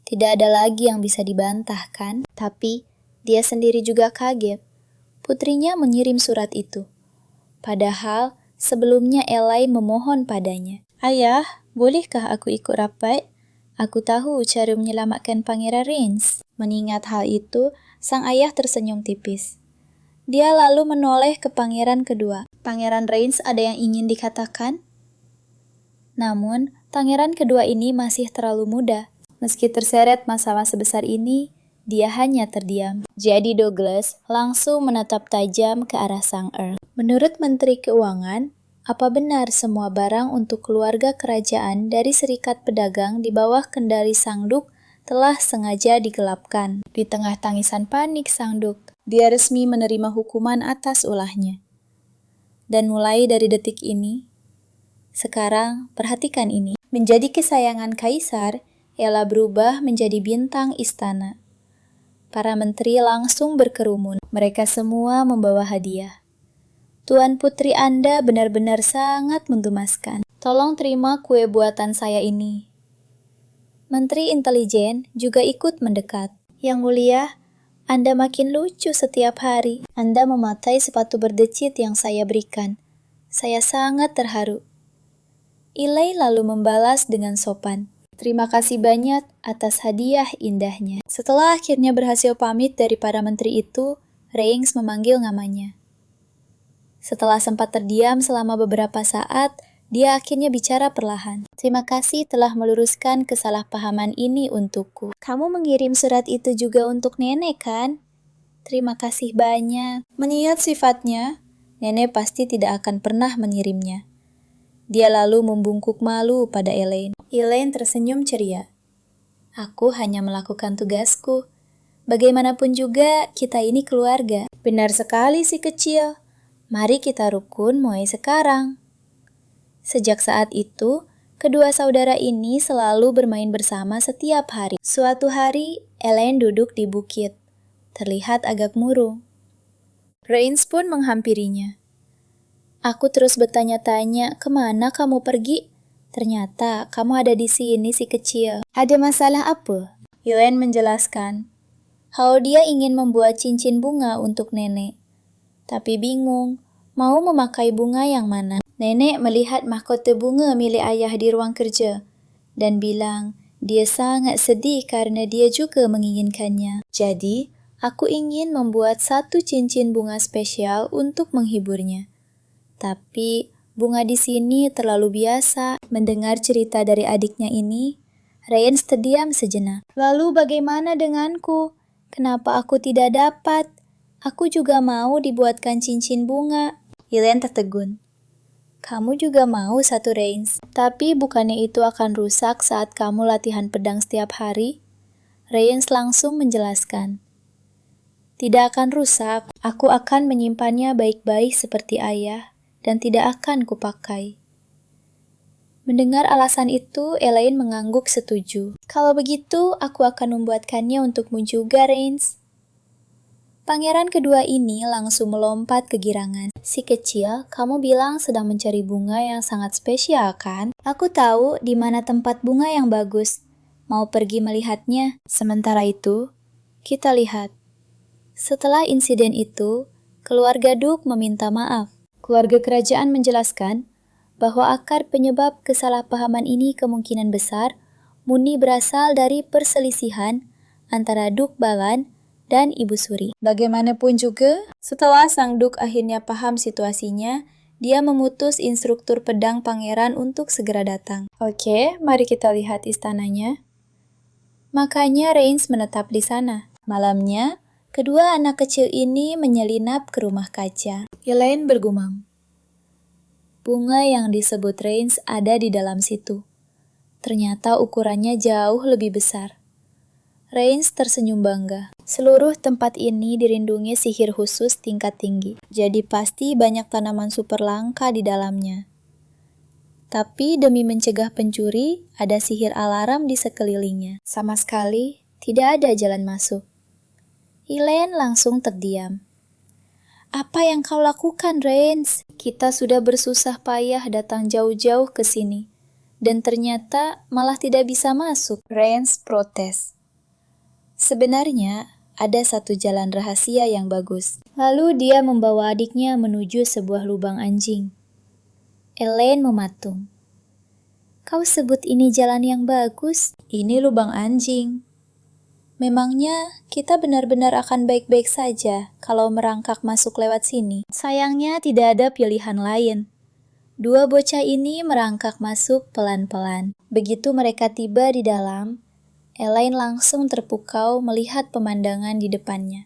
Tidak ada lagi yang bisa dibantahkan, tapi dia sendiri juga kaget. Putrinya mengirim surat itu. Padahal sebelumnya Elaine memohon padanya. Ayah, bolehkah aku ikut rapat? Aku tahu cara menyelamatkan Pangeran Rains. Mengingat hal itu, sang ayah tersenyum tipis. Dia lalu menoleh ke pangeran kedua. Pangeran Rains ada yang ingin dikatakan? Namun, pangeran kedua ini masih terlalu muda. Meski terseret masalah sebesar ini, dia hanya terdiam. Jadi Douglas langsung menatap tajam ke arah sang Earl. Menurut Menteri Keuangan, apa benar semua barang untuk keluarga kerajaan dari Serikat Pedagang di bawah kendali Sang Duk telah sengaja digelapkan? Di tengah tangisan panik Sang Duk, dia resmi menerima hukuman atas ulahnya. Dan mulai dari detik ini, sekarang perhatikan ini, menjadi kesayangan Kaisar, ialah berubah menjadi bintang istana. Para menteri langsung berkerumun. Mereka semua membawa hadiah. Tuan Putri Anda benar-benar sangat menggemaskan. Tolong terima kue buatan saya ini. Menteri Intelijen juga ikut mendekat. Yang mulia, Anda makin lucu setiap hari. Anda memakai sepatu berdecit yang saya berikan. Saya sangat terharu. Elaine lalu membalas dengan sopan. Terima kasih banyak atas hadiah indahnya. Setelah akhirnya berhasil pamit dari para menteri itu, Rains memanggil namanya. Setelah sempat terdiam selama beberapa saat, dia akhirnya bicara perlahan. Terima kasih telah meluruskan kesalahpahaman ini untukku. Kamu mengirim surat itu juga untuk nenek, kan? Terima kasih banyak. Mengingat sifatnya, nenek pasti tidak akan pernah mengirimnya. Dia lalu membungkuk malu pada Elaine. Elaine tersenyum ceria. Aku hanya melakukan tugasku. Bagaimanapun juga, kita ini keluarga. Benar sekali si kecil. Mari kita rukun mulai sekarang. Sejak saat itu, kedua saudara ini selalu bermain bersama setiap hari. Suatu hari, Elaine duduk di bukit. Terlihat agak murung. Rains pun menghampirinya. Aku terus bertanya-tanya, kemana kamu pergi? Ternyata kamu ada di sini si kecil. Ada masalah apa? Elaine menjelaskan. Kalau dia ingin membuat cincin bunga untuk nenek. Tapi bingung, mau memakai bunga yang mana? Nenek melihat mahkota bunga milik ayah di ruang kerja dan bilang dia sangat sedih karena dia juga menginginkannya. Jadi, aku ingin membuat satu cincin bunga spesial untuk menghiburnya. Tapi, bunga di sini terlalu biasa. Mendengar cerita dari adiknya ini, Rains terdiam sejenak. Lalu bagaimana denganku? Kenapa aku tidak dapat? Aku juga mau dibuatkan cincin bunga. Elaine tertegun. Kamu juga mau satu, Rains. Tapi bukannya itu akan rusak saat kamu latihan pedang setiap hari? Rains langsung menjelaskan. Tidak akan rusak. Aku akan menyimpannya baik-baik seperti ayah dan tidak akan kupakai. Mendengar alasan itu, Elaine mengangguk setuju. Kalau begitu, aku akan membuatkannya untukmu juga, Rains. Pangeran kedua ini langsung melompat kegirangan. Si kecil, kamu bilang sedang mencari bunga yang sangat spesial kan? Aku tahu di mana tempat bunga yang bagus. Mau pergi melihatnya. Sementara itu, kita lihat. Setelah insiden itu, keluarga Duke meminta maaf. Keluarga kerajaan menjelaskan bahwa akar penyebab kesalahpahaman ini kemungkinan besar murni berasal dari perselisihan antara Duke Balan dan Ibu Suri. Bagaimanapun juga, setelah sang Duke akhirnya paham situasinya, dia memutus instruktur pedang pangeran untuk segera datang. Oke, mari kita lihat istananya. Makanya Reigns menetap di sana. Malamnya, kedua anak kecil ini menyelinap ke rumah kaca. Elaine bergumam. Bunga yang disebut Reigns ada di dalam situ. Ternyata ukurannya jauh lebih besar. Reigns tersenyum bangga. Seluruh tempat ini dirindungi sihir khusus tingkat tinggi. Jadi pasti banyak tanaman super langka di dalamnya. Tapi demi mencegah pencuri, ada sihir alarm di sekelilingnya. Sama sekali tidak ada jalan masuk. Elaine langsung terdiam. Apa yang kau lakukan, Reigns? Kita sudah bersusah payah datang jauh-jauh ke sini. Dan ternyata malah tidak bisa masuk. Reigns protes. Sebenarnya, ada satu jalan rahasia yang bagus. Lalu dia membawa adiknya menuju sebuah lubang anjing. Elaine mematung. Kau sebut ini jalan yang bagus? Ini lubang anjing. Memangnya kita benar-benar akan baik-baik saja kalau merangkak masuk lewat sini. Sayangnya tidak ada pilihan lain. Dua bocah ini merangkak masuk pelan-pelan. Begitu mereka tiba di dalam, Elaine langsung terpukau melihat pemandangan di depannya.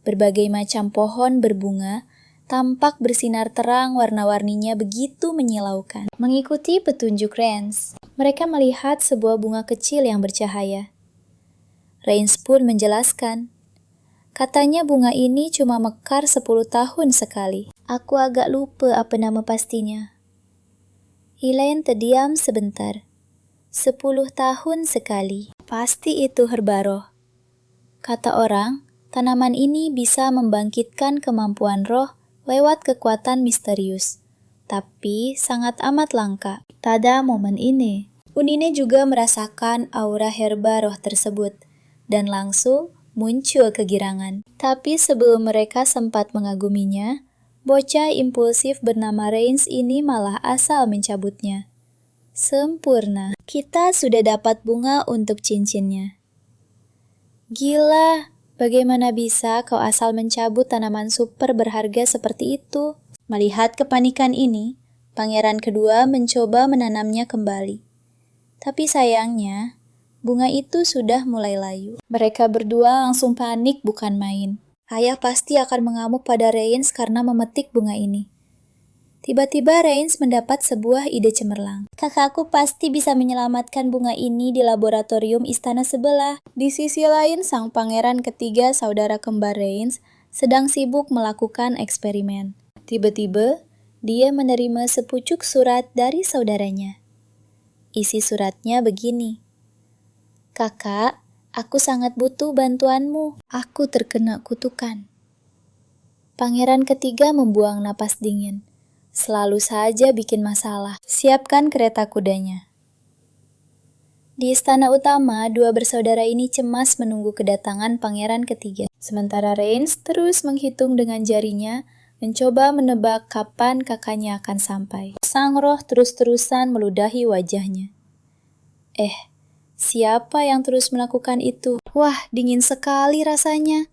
Berbagai macam pohon berbunga tampak bersinar terang, warna-warninya begitu menyilaukan. Mengikuti petunjuk Reigns, mereka melihat sebuah bunga kecil yang bercahaya. Reigns pun menjelaskan, katanya bunga ini cuma mekar 10 tahun sekali. Aku agak lupa apa nama pastinya. Elaine terdiam sebentar. 10 tahun sekali. Pasti itu herbaroh. Kata orang, tanaman ini bisa membangkitkan kemampuan roh lewat kekuatan misterius. Tapi sangat amat langka. Pada momen ini, Unine juga merasakan aura herba roh tersebut dan langsung muncul kegirangan. Tapi sebelum mereka sempat mengaguminya, bocah impulsif bernama Reigns ini malah asal mencabutnya. Sempurna. Kita sudah dapat bunga untuk cincinnya. Gila, bagaimana bisa kau asal mencabut tanaman super berharga seperti itu? Melihat kepanikan ini, pangeran kedua mencoba menanamnya kembali. Tapi sayangnya, bunga itu sudah mulai layu. Mereka berdua langsung panik bukan main. Ayah pasti akan mengamuk pada Reigns karena memetik bunga ini. Tiba-tiba Reigns mendapat sebuah ide cemerlang. Kakakku pasti bisa menyelamatkan bunga ini di laboratorium istana sebelah. Di sisi lain, sang pangeran ketiga saudara kembar Reigns sedang sibuk melakukan eksperimen. Tiba-tiba, dia menerima sepucuk surat dari saudaranya. Isi suratnya begini. Kakak, aku sangat butuh bantuanmu. Aku terkena kutukan. Pangeran ketiga membuang napas dingin. Selalu saja bikin masalah. Siapkan kereta kudanya. Di istana utama, dua bersaudara ini cemas menunggu kedatangan pangeran ketiga. Sementara Reigns terus menghitung dengan jarinya, mencoba menebak kapan kakaknya akan sampai. Sang roh terus-terusan meludahi wajahnya. Siapa yang terus melakukan itu? Wah, dingin sekali rasanya.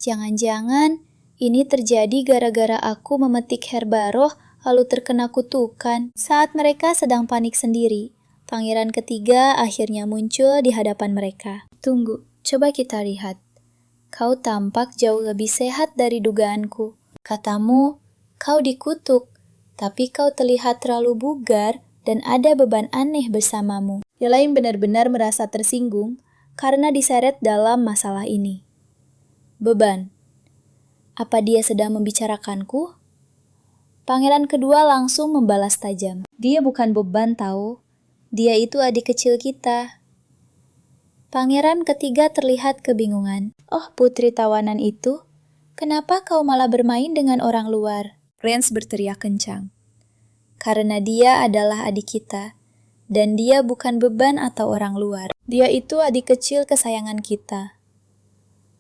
Jangan-jangan ini terjadi gara-gara aku memetik herba roh lalu terkena kutukan. Saat mereka sedang panik sendiri, pangeran ketiga akhirnya muncul di hadapan mereka. Tunggu, coba kita lihat. Kau tampak jauh lebih sehat dari dugaanku. Katamu, kau dikutuk, tapi kau terlihat terlalu bugar dan ada beban aneh bersamamu. Elaine benar-benar merasa tersinggung karena diseret dalam masalah ini. Beban. Apa dia sedang membicarakanku? Pangeran kedua langsung membalas tajam. Dia bukan beban tahu. Dia itu adik kecil kita. Pangeran ketiga terlihat kebingungan. Oh, putri tawanan itu, kenapa kau malah bermain dengan orang luar? Rance berteriak kencang. Karena dia adalah adik kita, dan dia bukan beban atau orang luar. Dia itu adik kecil kesayangan kita.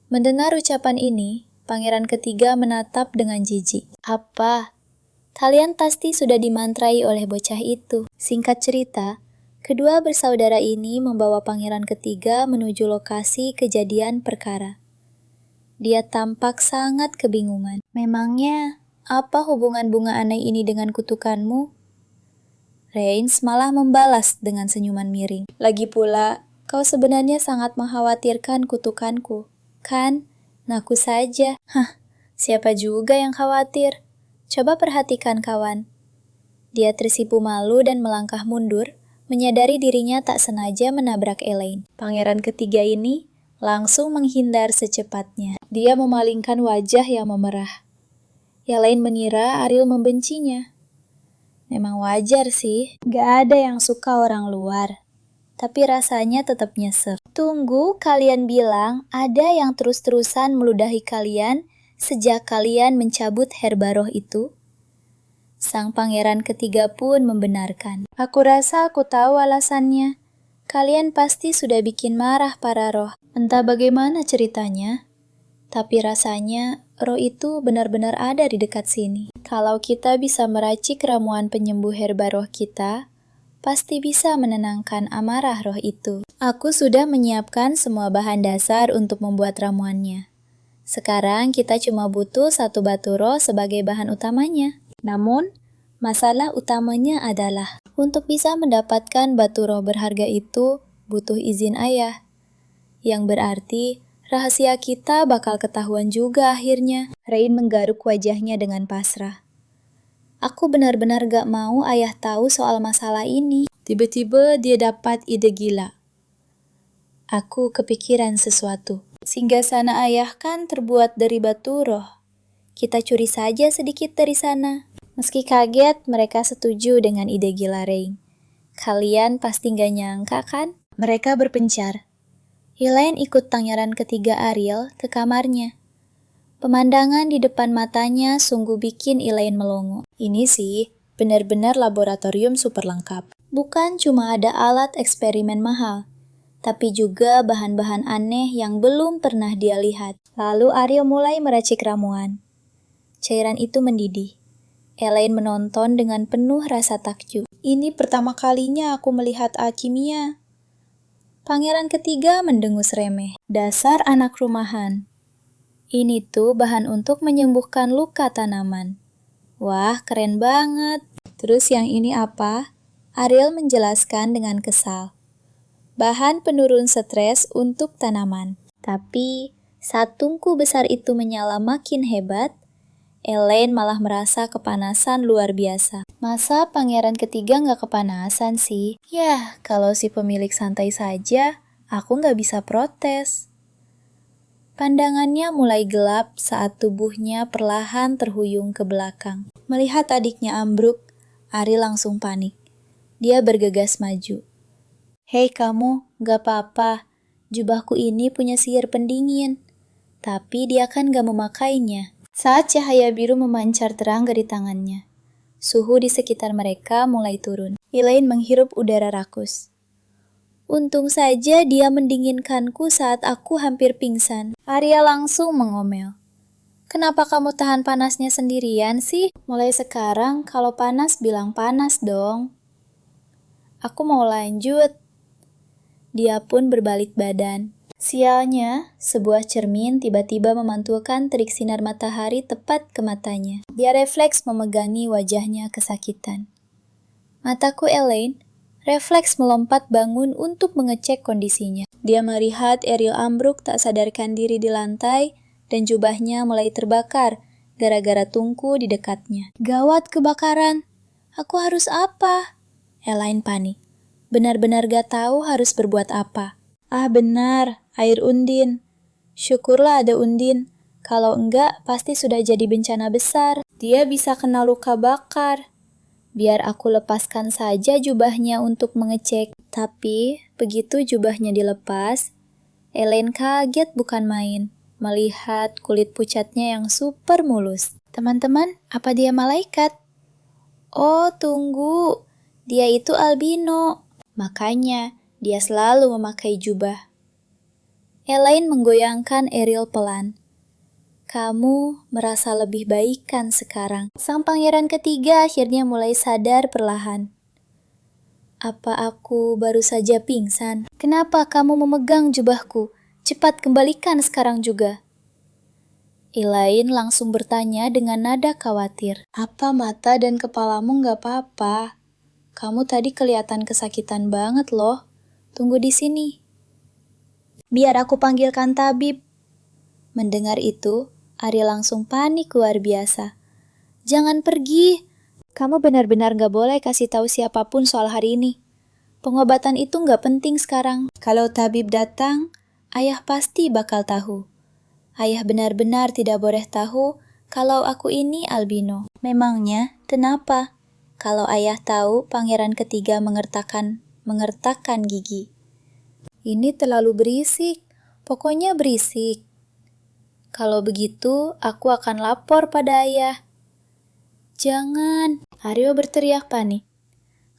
Mendengar ucapan ini, pangeran ketiga menatap dengan jijik. Apa? Kalian pasti sudah dimantrai oleh bocah itu. Singkat cerita, kedua bersaudara ini membawa pangeran ketiga menuju lokasi kejadian perkara. Dia tampak sangat kebingungan. Memangnya, apa hubungan bunga aneh ini dengan kutukanmu? Reins malah membalas dengan senyuman miring. Lagi pula, kau sebenarnya sangat mengkhawatirkan kutukanku, kan? Ngaku saja. Hah, siapa juga yang khawatir? Coba perhatikan kawan. Dia tersipu malu dan melangkah mundur, menyadari dirinya tak sengaja menabrak Elaine. Pangeran ketiga ini langsung menghindar secepatnya. Dia memalingkan wajah yang memerah. Elaine mengira Ariel membencinya. Memang wajar sih, gak ada yang suka orang luar. Tapi rasanya tetap nyesek. Tunggu, kalian bilang ada yang terus-terusan meludahi kalian sejak kalian mencabut herba roh itu? Sang pangeran ketiga pun membenarkan. Aku rasa aku tahu alasannya. Kalian pasti sudah bikin marah para roh. Entah bagaimana ceritanya, tapi rasanya roh itu benar-benar ada di dekat sini. Kalau kita bisa meracik ramuan penyembuh herba roh kita, pasti bisa menenangkan amarah roh itu. Aku sudah menyiapkan semua bahan dasar untuk membuat ramuannya. Sekarang kita cuma butuh satu batu roh sebagai bahan utamanya. Namun, masalah utamanya adalah untuk bisa mendapatkan batu roh berharga itu butuh izin ayah. Yang berarti rahasia kita bakal ketahuan juga akhirnya. Rain menggaruk wajahnya dengan pasrah. Aku benar-benar gak mau ayah tahu soal masalah ini. Tiba-tiba dia dapat ide gila. Aku kepikiran sesuatu. Singgasana ayah kan terbuat dari batu roh. Kita curi saja sedikit dari sana. Meski kaget, mereka setuju dengan ide gila Rain. Kalian pasti gak nyangka kan? Mereka berpencar. Elaine ikut pangeran ketiga Ariel ke kamarnya. Pemandangan di depan matanya sungguh bikin Elaine melongo. Ini sih, benar-benar laboratorium super lengkap. Bukan cuma ada alat eksperimen mahal, tapi juga bahan-bahan aneh yang belum pernah dia lihat. Lalu Ariel mulai meracik ramuan. Cairan itu mendidih. Elaine menonton dengan penuh rasa takjub. Ini pertama kalinya aku melihat alkimia. Pangeran ketiga mendengus remeh. Dasar anak rumahan. Ini tuh bahan untuk menyembuhkan luka tanaman. Wah, keren banget. Terus yang ini apa? Ariel menjelaskan dengan kesal. Bahan penurun stres untuk tanaman. Tapi, saat tungku besar itu menyala makin hebat, Elaine malah merasa kepanasan luar biasa. Masa pangeran ketiga nggak kepanasan sih? Yah, kalau si pemilik santai saja, aku nggak bisa protes. Pandangannya mulai gelap saat tubuhnya perlahan terhuyung ke belakang. Melihat adiknya ambruk, Ari langsung panik. Dia bergegas maju. Hei kamu, nggak apa-apa. Jubahku ini punya sihir pendingin. Tapi dia kan nggak memakainya. Saat cahaya biru memancar terang dari tangannya, suhu di sekitar mereka mulai turun. Elaine menghirup udara rakus. Untung saja dia mendinginkanku saat aku hampir pingsan. Arya langsung mengomel. Kenapa kamu tahan panasnya sendirian sih? Mulai sekarang kalau panas bilang panas dong. Aku mau lanjut. Dia pun berbalik badan. Sialnya, sebuah cermin tiba-tiba memantulkan terik sinar matahari tepat ke matanya. Dia refleks memegangi wajahnya kesakitan. Mataku Elaine refleks melompat bangun untuk mengecek kondisinya. Dia melihat Ariel ambruk tak sadarkan diri di lantai dan jubahnya mulai terbakar gara-gara tungku di dekatnya. Gawat kebakaran. Aku harus apa? Elaine panik. Benar-benar gak tahu harus berbuat apa. Ah benar, air undin. Syukurlah ada undin. Kalau enggak, pasti sudah jadi bencana besar. Dia bisa kena luka bakar. Biar aku lepaskan saja jubahnya untuk mengecek. Tapi, begitu jubahnya dilepas, Elaine kaget bukan main, melihat kulit pucatnya yang super mulus. Teman-teman, apa dia malaikat? Oh, tunggu. Dia itu albino. Makanya, dia selalu memakai jubah. Elaine menggoyangkan Ariel pelan. Kamu merasa lebih baik kan sekarang? Sang pangeran ketiga akhirnya mulai sadar perlahan. Apa aku baru saja pingsan? Kenapa kamu memegang jubahku? Cepat kembalikan sekarang juga. Elaine langsung bertanya dengan nada khawatir. Apa mata dan kepalamu nggak apa-apa? Kamu tadi kelihatan kesakitan banget loh. Tunggu di sini. Biar aku panggilkan tabib. Mendengar itu, Ari langsung panik luar biasa. Jangan pergi. Kamu benar-benar nggak boleh kasih tahu siapapun soal hari ini. Pengobatan itu nggak penting sekarang. Kalau tabib datang, ayah pasti bakal tahu. Ayah benar-benar tidak boleh tahu kalau aku ini albino. Memangnya, kenapa? Kalau ayah tahu pangeran ketiga mengertakkan gigi. Ini terlalu berisik. Pokoknya berisik. Kalau begitu, aku akan lapor pada ayah. Jangan, Aryo berteriak panik.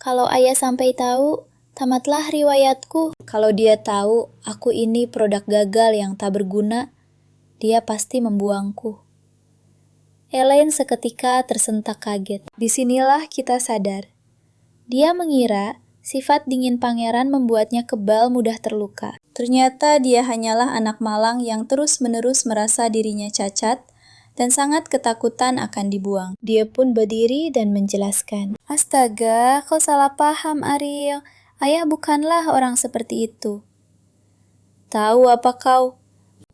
Kalau ayah sampai tahu, tamatlah riwayatku. Kalau dia tahu aku ini produk gagal yang tak berguna, dia pasti membuangku. Elaine seketika tersentak kaget. Disinilah kita sadar. Dia mengira sifat dingin pangeran membuatnya kebal mudah terluka. Ternyata dia hanyalah anak malang yang terus-menerus merasa dirinya cacat dan sangat ketakutan akan dibuang. Dia pun berdiri dan menjelaskan. Astaga, kau salah paham, Ariel. Ayah bukanlah orang seperti itu. Tahu apa kau?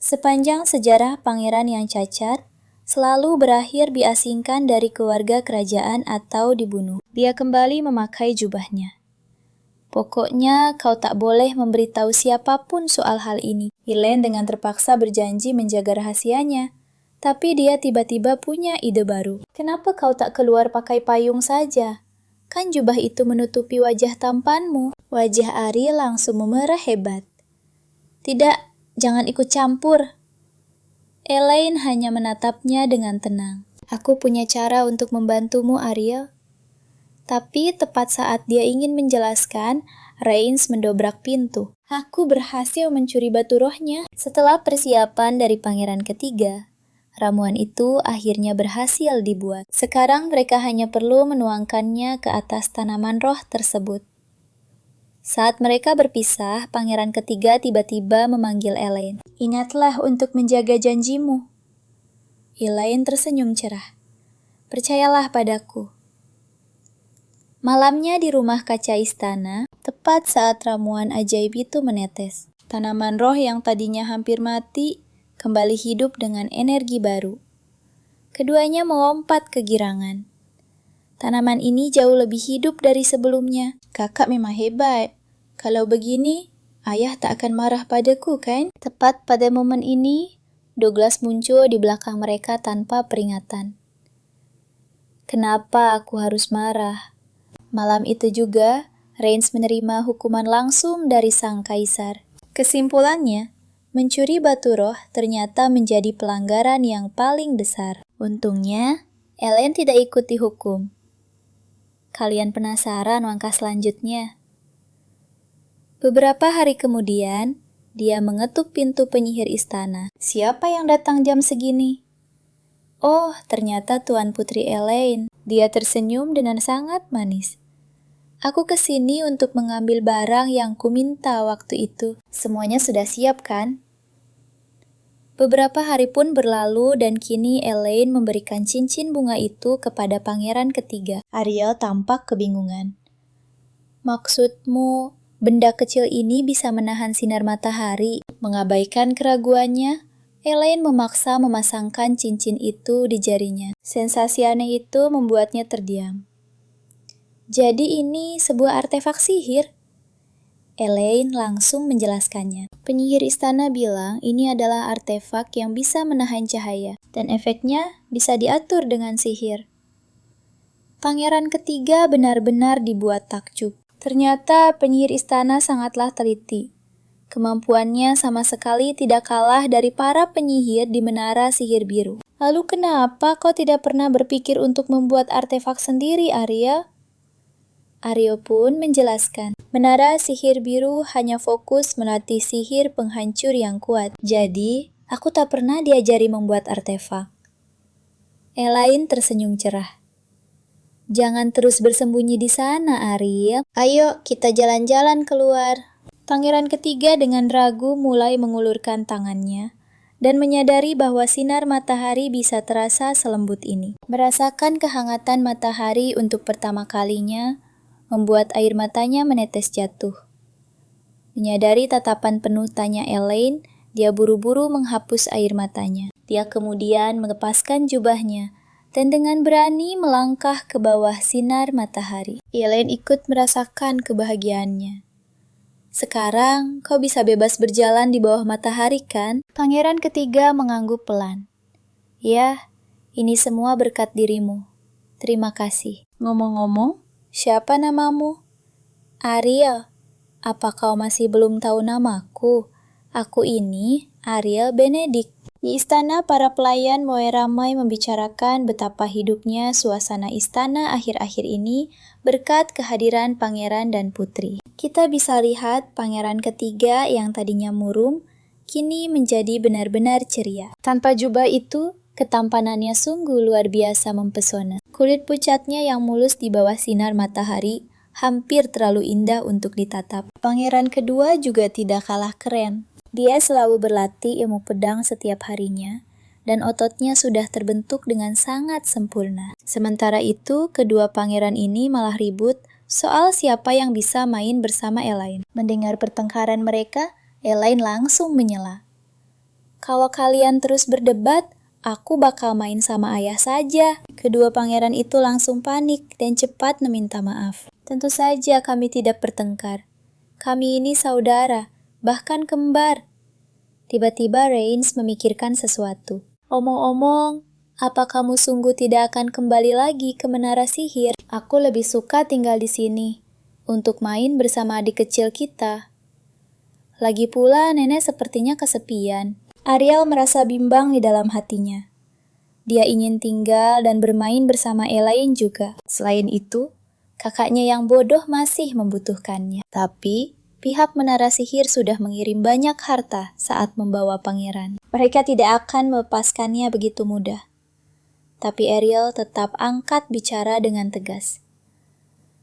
Sepanjang sejarah pangeran yang cacat, selalu berakhir diasingkan dari keluarga kerajaan atau dibunuh. Dia kembali memakai jubahnya. Pokoknya kau tak boleh memberitahu siapapun soal hal ini. Elaine dengan terpaksa berjanji menjaga rahasianya. Tapi dia tiba-tiba punya ide baru. Kenapa kau tak keluar pakai payung saja? Kan jubah itu menutupi wajah tampanmu. Wajah Ari langsung memerah hebat. Tidak, jangan ikut campur. Elaine hanya menatapnya dengan tenang. Aku punya cara untuk membantumu, Ariel. Tapi tepat saat dia ingin menjelaskan, Reigns mendobrak pintu. Aku berhasil mencuri batu rohnya. Setelah persiapan dari pangeran ketiga, ramuan itu akhirnya berhasil dibuat. Sekarang mereka hanya perlu menuangkannya ke atas tanaman roh tersebut. Saat mereka berpisah, pangeran ketiga tiba-tiba memanggil Elaine. Ingatlah untuk menjaga janjimu. Elaine tersenyum cerah. Percayalah padaku. Malamnya di rumah kaca istana, tepat saat ramuan ajaib itu menetes. Tanaman roh yang tadinya hampir mati, kembali hidup dengan energi baru. Keduanya melompat kegirangan. Tanaman ini jauh lebih hidup dari sebelumnya. Kakak memang hebat. Kalau begini, ayah tak akan marah padaku, kan? Tepat pada momen ini, Douglas muncul di belakang mereka tanpa peringatan. Kenapa aku harus marah? Malam itu juga, Reigns menerima hukuman langsung dari sang kaisar. Kesimpulannya, mencuri batu roh ternyata menjadi pelanggaran yang paling besar. Untungnya, Elaine tidak ikut dihukum. Kalian penasaran langkah selanjutnya? Beberapa hari kemudian, dia mengetuk pintu penyihir istana. Siapa yang datang jam segini? Oh, ternyata Tuan Putri Elaine. Dia tersenyum dengan sangat manis. Aku kesini untuk mengambil barang yang kuminta waktu itu. Semuanya sudah siap, kan? Beberapa hari pun berlalu dan kini Elaine memberikan cincin bunga itu kepada pangeran ketiga. Ariel tampak kebingungan. Maksudmu, benda kecil ini bisa menahan sinar matahari? Mengabaikan keraguannya, Elaine memaksa memasangkan cincin itu di jarinya. Sensasi aneh itu membuatnya terdiam. Jadi ini sebuah artefak sihir? Elaine langsung menjelaskannya. Penyihir istana bilang ini adalah artefak yang bisa menahan cahaya, dan efeknya bisa diatur dengan sihir. Pangeran ketiga benar-benar dibuat takjub. Ternyata penyihir istana sangatlah teliti. Kemampuannya sama sekali tidak kalah dari para penyihir di Menara Sihir Biru. Lalu kenapa kau tidak pernah berpikir untuk membuat artefak sendiri, Ariel? Aryo pun menjelaskan, Menara Sihir Biru hanya fokus melatih sihir penghancur yang kuat. Jadi, aku tak pernah diajari membuat artefak. Elaine tersenyum cerah. Jangan terus bersembunyi di sana, Ariel. Ayo, kita jalan-jalan keluar. Pangeran ketiga dengan ragu mulai mengulurkan tangannya dan menyadari bahwa sinar matahari bisa terasa selembut ini. Merasakan kehangatan matahari untuk pertama kalinya, membuat air matanya menetes jatuh. Menyadari tatapan penuh tanya Elaine, dia buru-buru menghapus air matanya. Dia kemudian melepaskan jubahnya, dan dengan berani melangkah ke bawah sinar matahari. Elaine ikut merasakan kebahagiaannya. Sekarang, kau bisa bebas berjalan di bawah matahari, kan? Pangeran ketiga mengangguk pelan. Ya, ini semua berkat dirimu. Terima kasih. Ngomong-ngomong, siapa namamu? Ariel. Apa kau masih belum tahu namaku? Aku ini Ariel Benedict. Di istana, para pelayan mulai ramai membicarakan betapa hidupnya suasana istana akhir-akhir ini berkat kehadiran pangeran dan putri. Kita bisa lihat pangeran ketiga yang tadinya murung, kini menjadi benar-benar ceria. Tanpa jubah itu, ketampanannya sungguh luar biasa mempesona. Kulit pucatnya yang mulus di bawah sinar matahari hampir terlalu indah untuk ditatap. Pangeran kedua juga tidak kalah keren. Dia selalu berlatih ilmu pedang setiap harinya, dan ototnya sudah terbentuk dengan sangat sempurna. Sementara itu, kedua pangeran ini malah ribut soal siapa yang bisa main bersama Elaine. Mendengar pertengkaran mereka, Elaine langsung menyela. Kalau kalian terus berdebat, aku bakal main sama ayah saja. Kedua pangeran itu langsung panik dan cepat meminta maaf. Tentu saja kami tidak bertengkar. Kami ini saudara, bahkan kembar. Tiba-tiba Rains memikirkan sesuatu. Omong-omong, apa kamu sungguh tidak akan kembali lagi ke Menara Sihir? Aku lebih suka tinggal di sini, untuk main bersama adik kecil kita. Lagi pula nenek sepertinya kesepian. Ariel merasa bimbang di dalam hatinya. Dia ingin tinggal dan bermain bersama Elaine juga. Selain itu, kakaknya yang bodoh masih membutuhkannya. Tapi, pihak Menara Sihir sudah mengirim banyak harta saat membawa pangeran. Mereka tidak akan melepaskannya begitu mudah. Tapi Ariel tetap angkat bicara dengan tegas.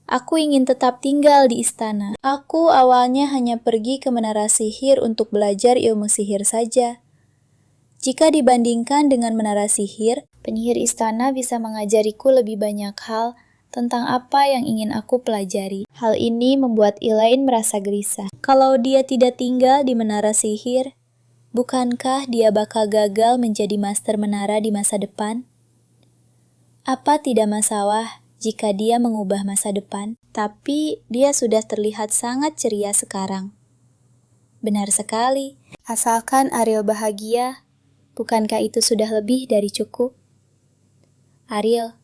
Aku ingin tetap tinggal di istana. Aku awalnya hanya pergi ke Menara Sihir untuk belajar ilmu sihir saja. Jika dibandingkan dengan Menara Sihir, penyihir istana bisa mengajariku lebih banyak hal tentang apa yang ingin aku pelajari. Hal ini membuat Elaine merasa gelisah. Kalau dia tidak tinggal di Menara Sihir, bukankah dia bakal gagal menjadi master menara di masa depan? Apa tidak masalah jika dia mengubah masa depan? Tapi dia sudah terlihat sangat ceria sekarang. Benar sekali. Asalkan Ariel bahagia, bukankah itu sudah lebih dari cukup? Ariel,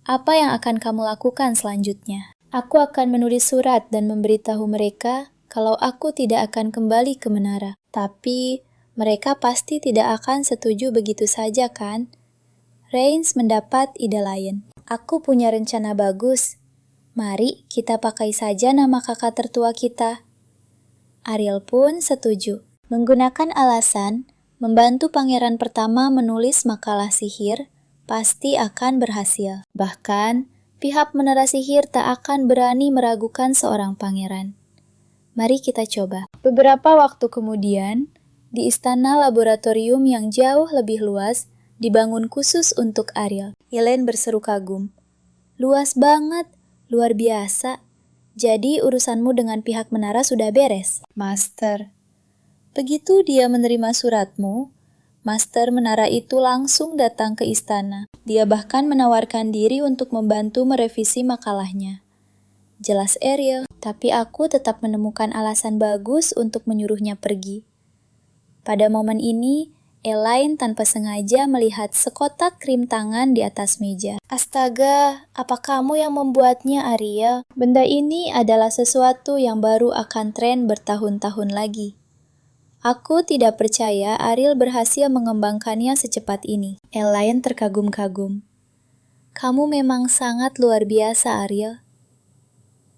apa yang akan kamu lakukan selanjutnya? Aku akan menulis surat dan memberitahu mereka kalau aku tidak akan kembali ke menara. Tapi, mereka pasti tidak akan setuju begitu saja, kan? Rains mendapat ide lain. Aku punya rencana bagus. Mari kita pakai saja nama kakak tertua kita. Ariel pun setuju. Menggunakan alasan, membantu pangeran pertama menulis makalah sihir, pasti akan berhasil. Bahkan, pihak Menara Sihir tak akan berani meragukan seorang pangeran. Mari kita coba. Beberapa waktu kemudian, di istana laboratorium yang jauh lebih luas, dibangun khusus untuk Ariel. Elaine berseru kagum. Luas banget, luar biasa. Jadi urusanmu dengan pihak menara sudah beres. Master. Begitu dia menerima suratmu, Master menara itu langsung datang ke istana. Dia bahkan menawarkan diri untuk membantu merevisi makalahnya. Jelas Ariel, tapi aku tetap menemukan alasan bagus untuk menyuruhnya pergi. Pada momen ini, Elaine tanpa sengaja melihat sekotak krim tangan di atas meja. Astaga, apa kamu yang membuatnya, Ariel? Benda ini adalah sesuatu yang baru akan tren bertahun-tahun lagi. Aku tidak percaya Ariel berhasil mengembangkannya secepat ini. Elaine terkagum-kagum. Kamu memang sangat luar biasa, Ariel.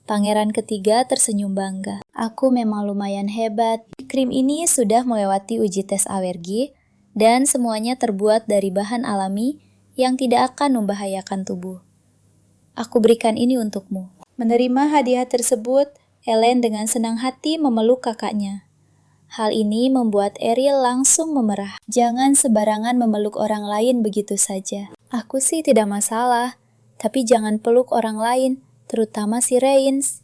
Pangeran ketiga tersenyum bangga. Aku memang lumayan hebat. Krim ini sudah melewati uji tes alergi, dan semuanya terbuat dari bahan alami yang tidak akan membahayakan tubuh. Aku berikan ini untukmu. Menerima hadiah tersebut, Elaine dengan senang hati memeluk kakaknya. Hal ini membuat Ariel langsung memerah. Jangan sembarangan memeluk orang lain begitu saja. Aku sih tidak masalah, tapi jangan peluk orang lain, terutama si Reins.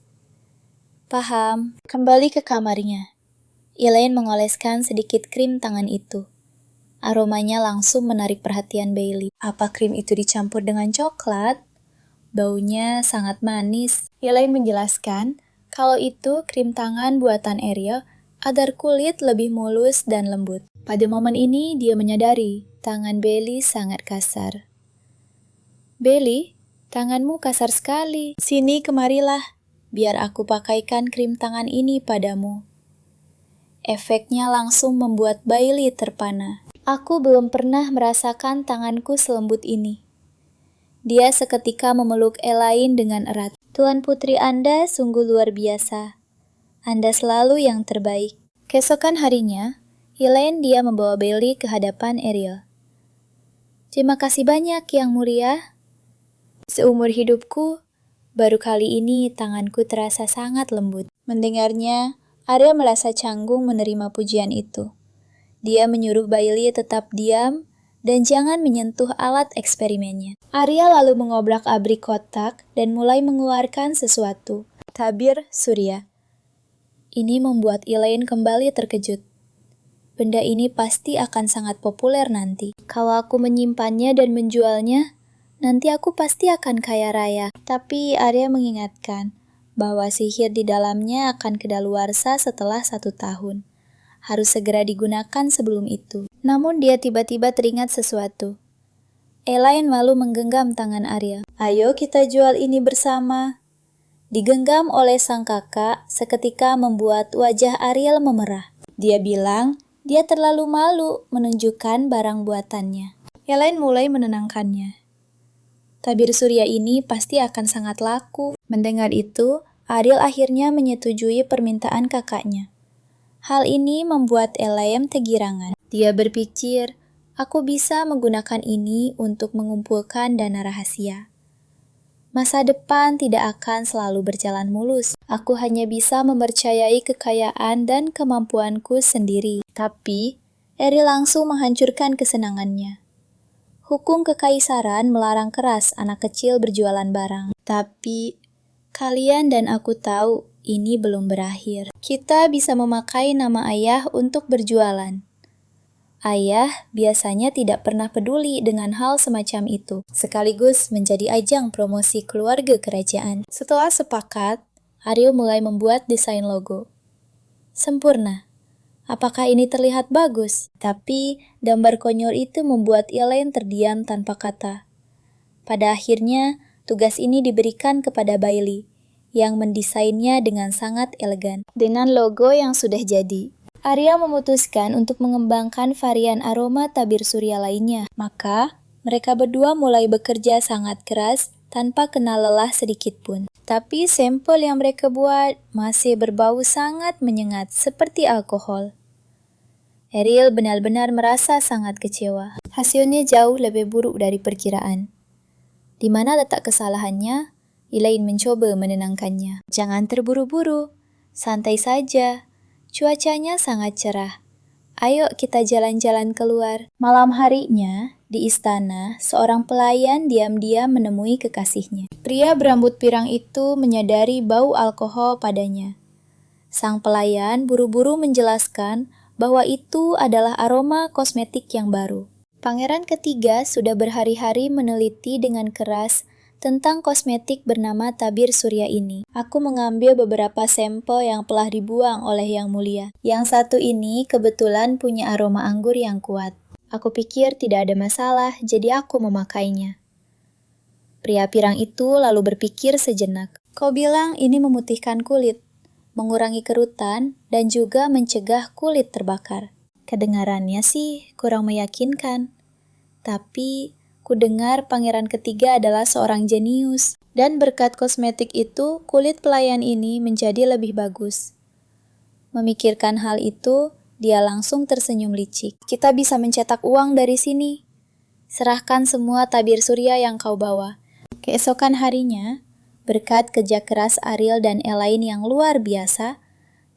Paham. Kembali ke kamarnya. Elaine mengoleskan sedikit krim tangan itu. Aromanya langsung menarik perhatian Bailey. Apa krim itu dicampur dengan coklat? Baunya sangat manis. Elaine menjelaskan kalau itu krim tangan buatan Ariel agar kulit lebih mulus dan lembut. Pada momen ini dia menyadari tangan Bailey sangat kasar. Bailey, tanganmu kasar sekali. Sini kemarilah, biar aku pakaikan krim tangan ini padamu. Efeknya langsung membuat Bailey terpana. Aku belum pernah merasakan tanganku selembut ini. Dia seketika memeluk Elaine dengan erat. Tuan putri Anda sungguh luar biasa. Anda selalu yang terbaik. Keesokan harinya, Elaine dia membawa Bailey ke hadapan Ariel. Terima kasih banyak, Yang Mulia. Seumur hidupku, baru kali ini tanganku terasa sangat lembut. Mendengarnya, Ariel merasa canggung menerima pujian itu. Dia menyuruh Bailey tetap diam dan jangan menyentuh alat eksperimennya. Ariel lalu mengobrak-abrik kotak dan mulai mengeluarkan sesuatu. Tabir surya. Ini membuat Elaine kembali terkejut. Benda ini pasti akan sangat populer nanti. Kalau aku menyimpannya dan menjualnya, nanti aku pasti akan kaya raya. Tapi Arya mengingatkan bahwa sihir di dalamnya akan kedaluarsa setelah 1 tahun. Harus segera digunakan sebelum itu. Namun dia tiba-tiba teringat sesuatu. Elaine malu menggenggam tangan Arya. Ayo kita jual ini bersama. Digenggam oleh sang kakak, seketika membuat wajah Ariel memerah. Dia bilang, dia terlalu malu menunjukkan barang buatannya. Elaine mulai menenangkannya. Tabir surya ini pasti akan sangat laku. Mendengar itu, Ariel akhirnya menyetujui permintaan kakaknya. Hal ini membuat Elaine kegirangan. Dia berpikir, aku bisa menggunakan ini untuk mengumpulkan dana rahasia. Masa depan tidak akan selalu berjalan mulus. Aku hanya bisa mempercayai kekayaan dan kemampuanku sendiri. Tapi, Eri langsung menghancurkan kesenangannya. Hukum kekaisaran melarang keras anak kecil berjualan barang. Tapi, kalian dan aku tahu ini belum berakhir. Kita bisa memakai nama ayah untuk berjualan. Ayah biasanya tidak pernah peduli dengan hal semacam itu, sekaligus menjadi ajang promosi keluarga kerajaan. Setelah sepakat, Ariel mulai membuat desain logo. Sempurna. Apakah ini terlihat bagus? Tapi, gambar konyol itu membuat Elaine terdiam tanpa kata. Pada akhirnya, tugas ini diberikan kepada Bailey, yang mendesainnya dengan sangat elegan. Dengan logo yang sudah jadi, Arya memutuskan untuk mengembangkan varian aroma tabir surya lainnya. Maka, mereka berdua mulai bekerja sangat keras tanpa kenal lelah sedikit pun. Tapi sampel yang mereka buat masih berbau sangat menyengat seperti alkohol. Ariel benar-benar merasa sangat kecewa. Hasilnya jauh lebih buruk dari perkiraan. Di mana letak kesalahannya? Elaine mencoba menenangkannya. Jangan terburu-buru, santai saja. Cuacanya sangat cerah. Ayo kita jalan-jalan keluar. Malam harinya, di istana, seorang pelayan diam-diam menemui kekasihnya. Pria berambut pirang itu menyadari bau alkohol padanya. Sang pelayan buru-buru menjelaskan bahwa itu adalah aroma kosmetik yang baru. Pangeran ketiga sudah berhari-hari meneliti dengan keras tentang kosmetik bernama tabir surya ini. Aku mengambil beberapa sampel yang telah dibuang oleh Yang Mulia. Yang satu ini kebetulan punya aroma anggur yang kuat. Aku pikir tidak ada masalah, jadi aku memakainya. Pria pirang itu lalu berpikir sejenak. Kau bilang ini memutihkan kulit. mengurangi kerutan, dan juga mencegah kulit terbakar. Kedengarannya sih kurang meyakinkan. Tapi, ku dengar pangeran ketiga adalah seorang jenius. Dan berkat kosmetik itu, kulit pelayan ini menjadi lebih bagus. Memikirkan hal itu, dia langsung tersenyum licik. Kita bisa mencetak uang dari sini. Serahkan semua tabir surya yang kau bawa. Keesokan harinya, berkat kerja keras Ariel dan Elaine yang luar biasa,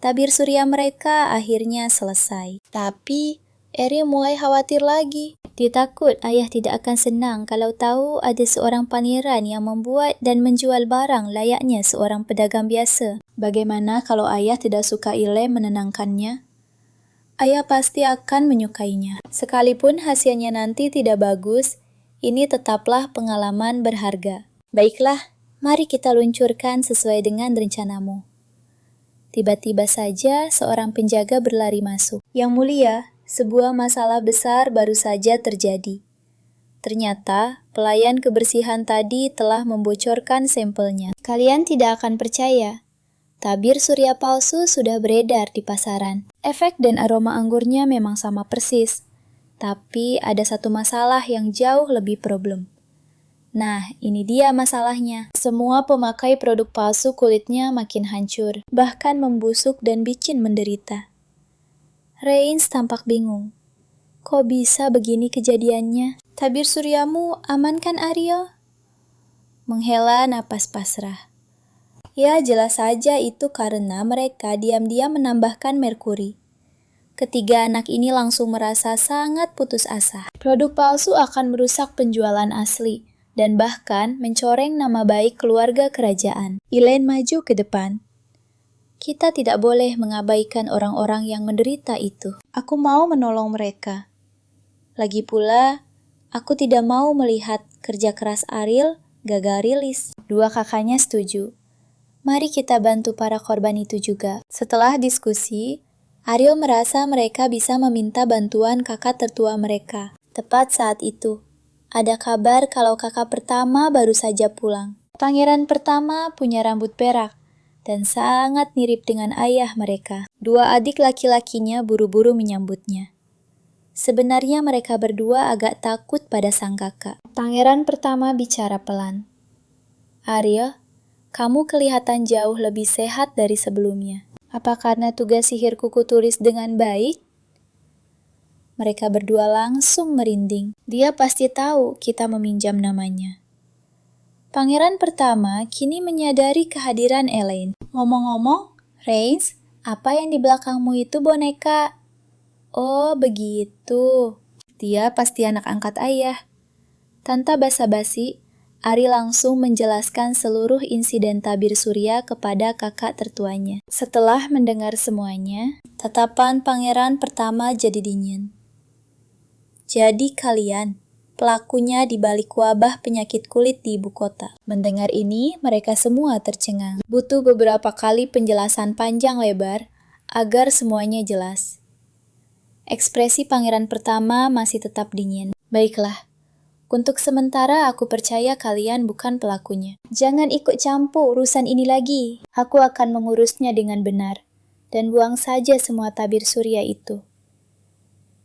tabir surya mereka akhirnya selesai. Tapi, Ariel mulai khawatir lagi. Dia takut ayah tidak akan senang kalau tahu ada seorang pangeran yang membuat dan menjual barang layaknya seorang pedagang biasa. Bagaimana kalau ayah tidak suka Elaine menenangkannya? Ayah pasti akan menyukainya. Sekalipun hasilnya nanti tidak bagus, ini tetaplah pengalaman berharga. Baiklah, mari kita luncurkan sesuai dengan rencanamu. Tiba-tiba saja seorang penjaga berlari masuk. Yang mulia, sebuah masalah besar baru saja terjadi. Ternyata, pelayan kebersihan tadi telah membocorkan sampelnya. Kalian tidak akan percaya. Tabir surya palsu sudah beredar di pasaran. Efek dan aroma anggurnya memang sama persis. Tapi ada satu masalah yang jauh lebih problem. Nah, ini dia masalahnya. Semua pemakai produk palsu kulitnya makin hancur, bahkan membusuk dan bikin menderita. Reins tampak bingung. Kok bisa begini kejadiannya? Tabir suryamu aman kan, Ariel? Menghela napas pasrah. Ya, jelas saja itu karena mereka diam-diam menambahkan merkuri. Ketiga anak ini langsung merasa sangat putus asa. Produk palsu akan merusak penjualan asli, dan bahkan mencoreng nama baik keluarga kerajaan. Elaine maju ke depan. Kita tidak boleh mengabaikan orang-orang yang menderita itu. Aku mau menolong mereka. Lagi pula, aku tidak mau melihat kerja keras Ariel gagal rilis. Dua kakaknya setuju. Mari kita bantu para korban itu juga. Setelah diskusi, Ariel merasa mereka bisa meminta bantuan kakak tertua mereka. Tepat saat itu, ada kabar kalau kakak pertama baru saja pulang. Pangeran pertama punya rambut perak dan sangat mirip dengan ayah mereka. Dua adik laki-lakinya buru-buru menyambutnya. Sebenarnya mereka berdua agak takut pada sang kakak. Pangeran pertama bicara pelan. Ariel, kamu kelihatan jauh lebih sehat dari sebelumnya. Apa karena tugas sihir kuku tulis dengan baik? Mereka berdua langsung merinding. Dia pasti tahu kita meminjam namanya. Pangeran pertama kini menyadari kehadiran Elaine. Ngomong-ngomong, Reins, apa yang di belakangmu itu boneka? Oh, begitu. Dia pasti anak angkat ayah. Tanpa basa-basi, Ari langsung menjelaskan seluruh insiden tabir surya kepada kakak tertuanya. Setelah mendengar semuanya, tatapan pangeran pertama jadi dingin. Jadi kalian pelakunya di balik wabah penyakit kulit di ibu kota. Mendengar ini, mereka semua tercengang. Butuh beberapa kali penjelasan panjang lebar agar semuanya jelas. Ekspresi pangeran pertama masih tetap dingin. Baiklah, untuk sementara aku percaya kalian bukan pelakunya. Jangan ikut campur urusan ini lagi. Aku akan mengurusnya dengan benar. Dan buang saja semua tabir surya itu.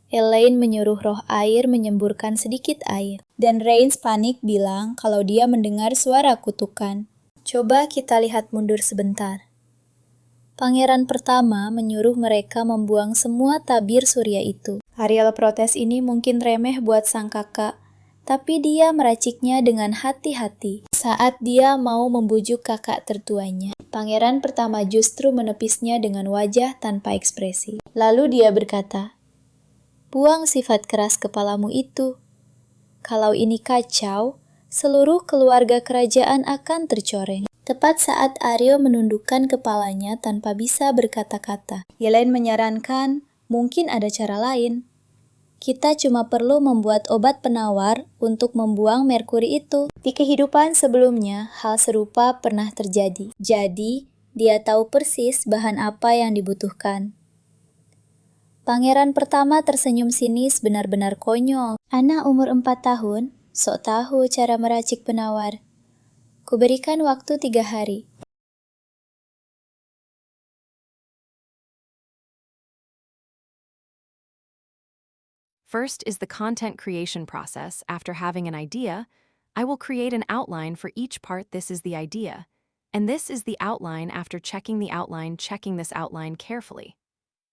Elaine menyuruh roh air menyemburkan sedikit air. Dan Reins panik bilang kalau dia mendengar suara kutukan. Coba kita lihat mundur sebentar. Pangeran pertama menyuruh mereka membuang semua tabir surya itu. Ariel protes ini mungkin remeh buat sang kakak, tapi dia meraciknya dengan hati-hati. Saat dia mau membujuk kakak tertuanya, pangeran pertama justru menepisnya dengan wajah tanpa ekspresi. Lalu dia berkata, "Buang sifat keras kepalamu itu. Kalau ini kacau, seluruh keluarga kerajaan akan tercoreng." Tepat saat Ariel menundukkan kepalanya tanpa bisa berkata-kata, Elaine menyarankan mungkin ada cara lain. Kita cuma perlu membuat obat penawar untuk membuang merkuri itu. Di kehidupan sebelumnya, hal serupa pernah terjadi. Jadi, dia tahu persis bahan apa yang dibutuhkan. Pangeran pertama tersenyum sinis benar-benar konyol. Anak umur 4 tahun, sok tahu cara meracik penawar. Kuberikan waktu 3 hari. First is the content creation process. After having an idea, I will create an outline for each part. This is the idea. And this is the outline. After checking this outline carefully.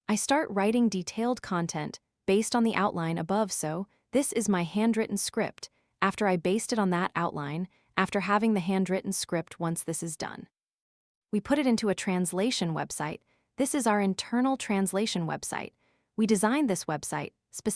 I start writing detailed content based on the outline above. So this is my handwritten script. After I based it on that outline, after having the handwritten script, once this is done, we put it into a translation website. This is our internal translation website. We designed this website specifically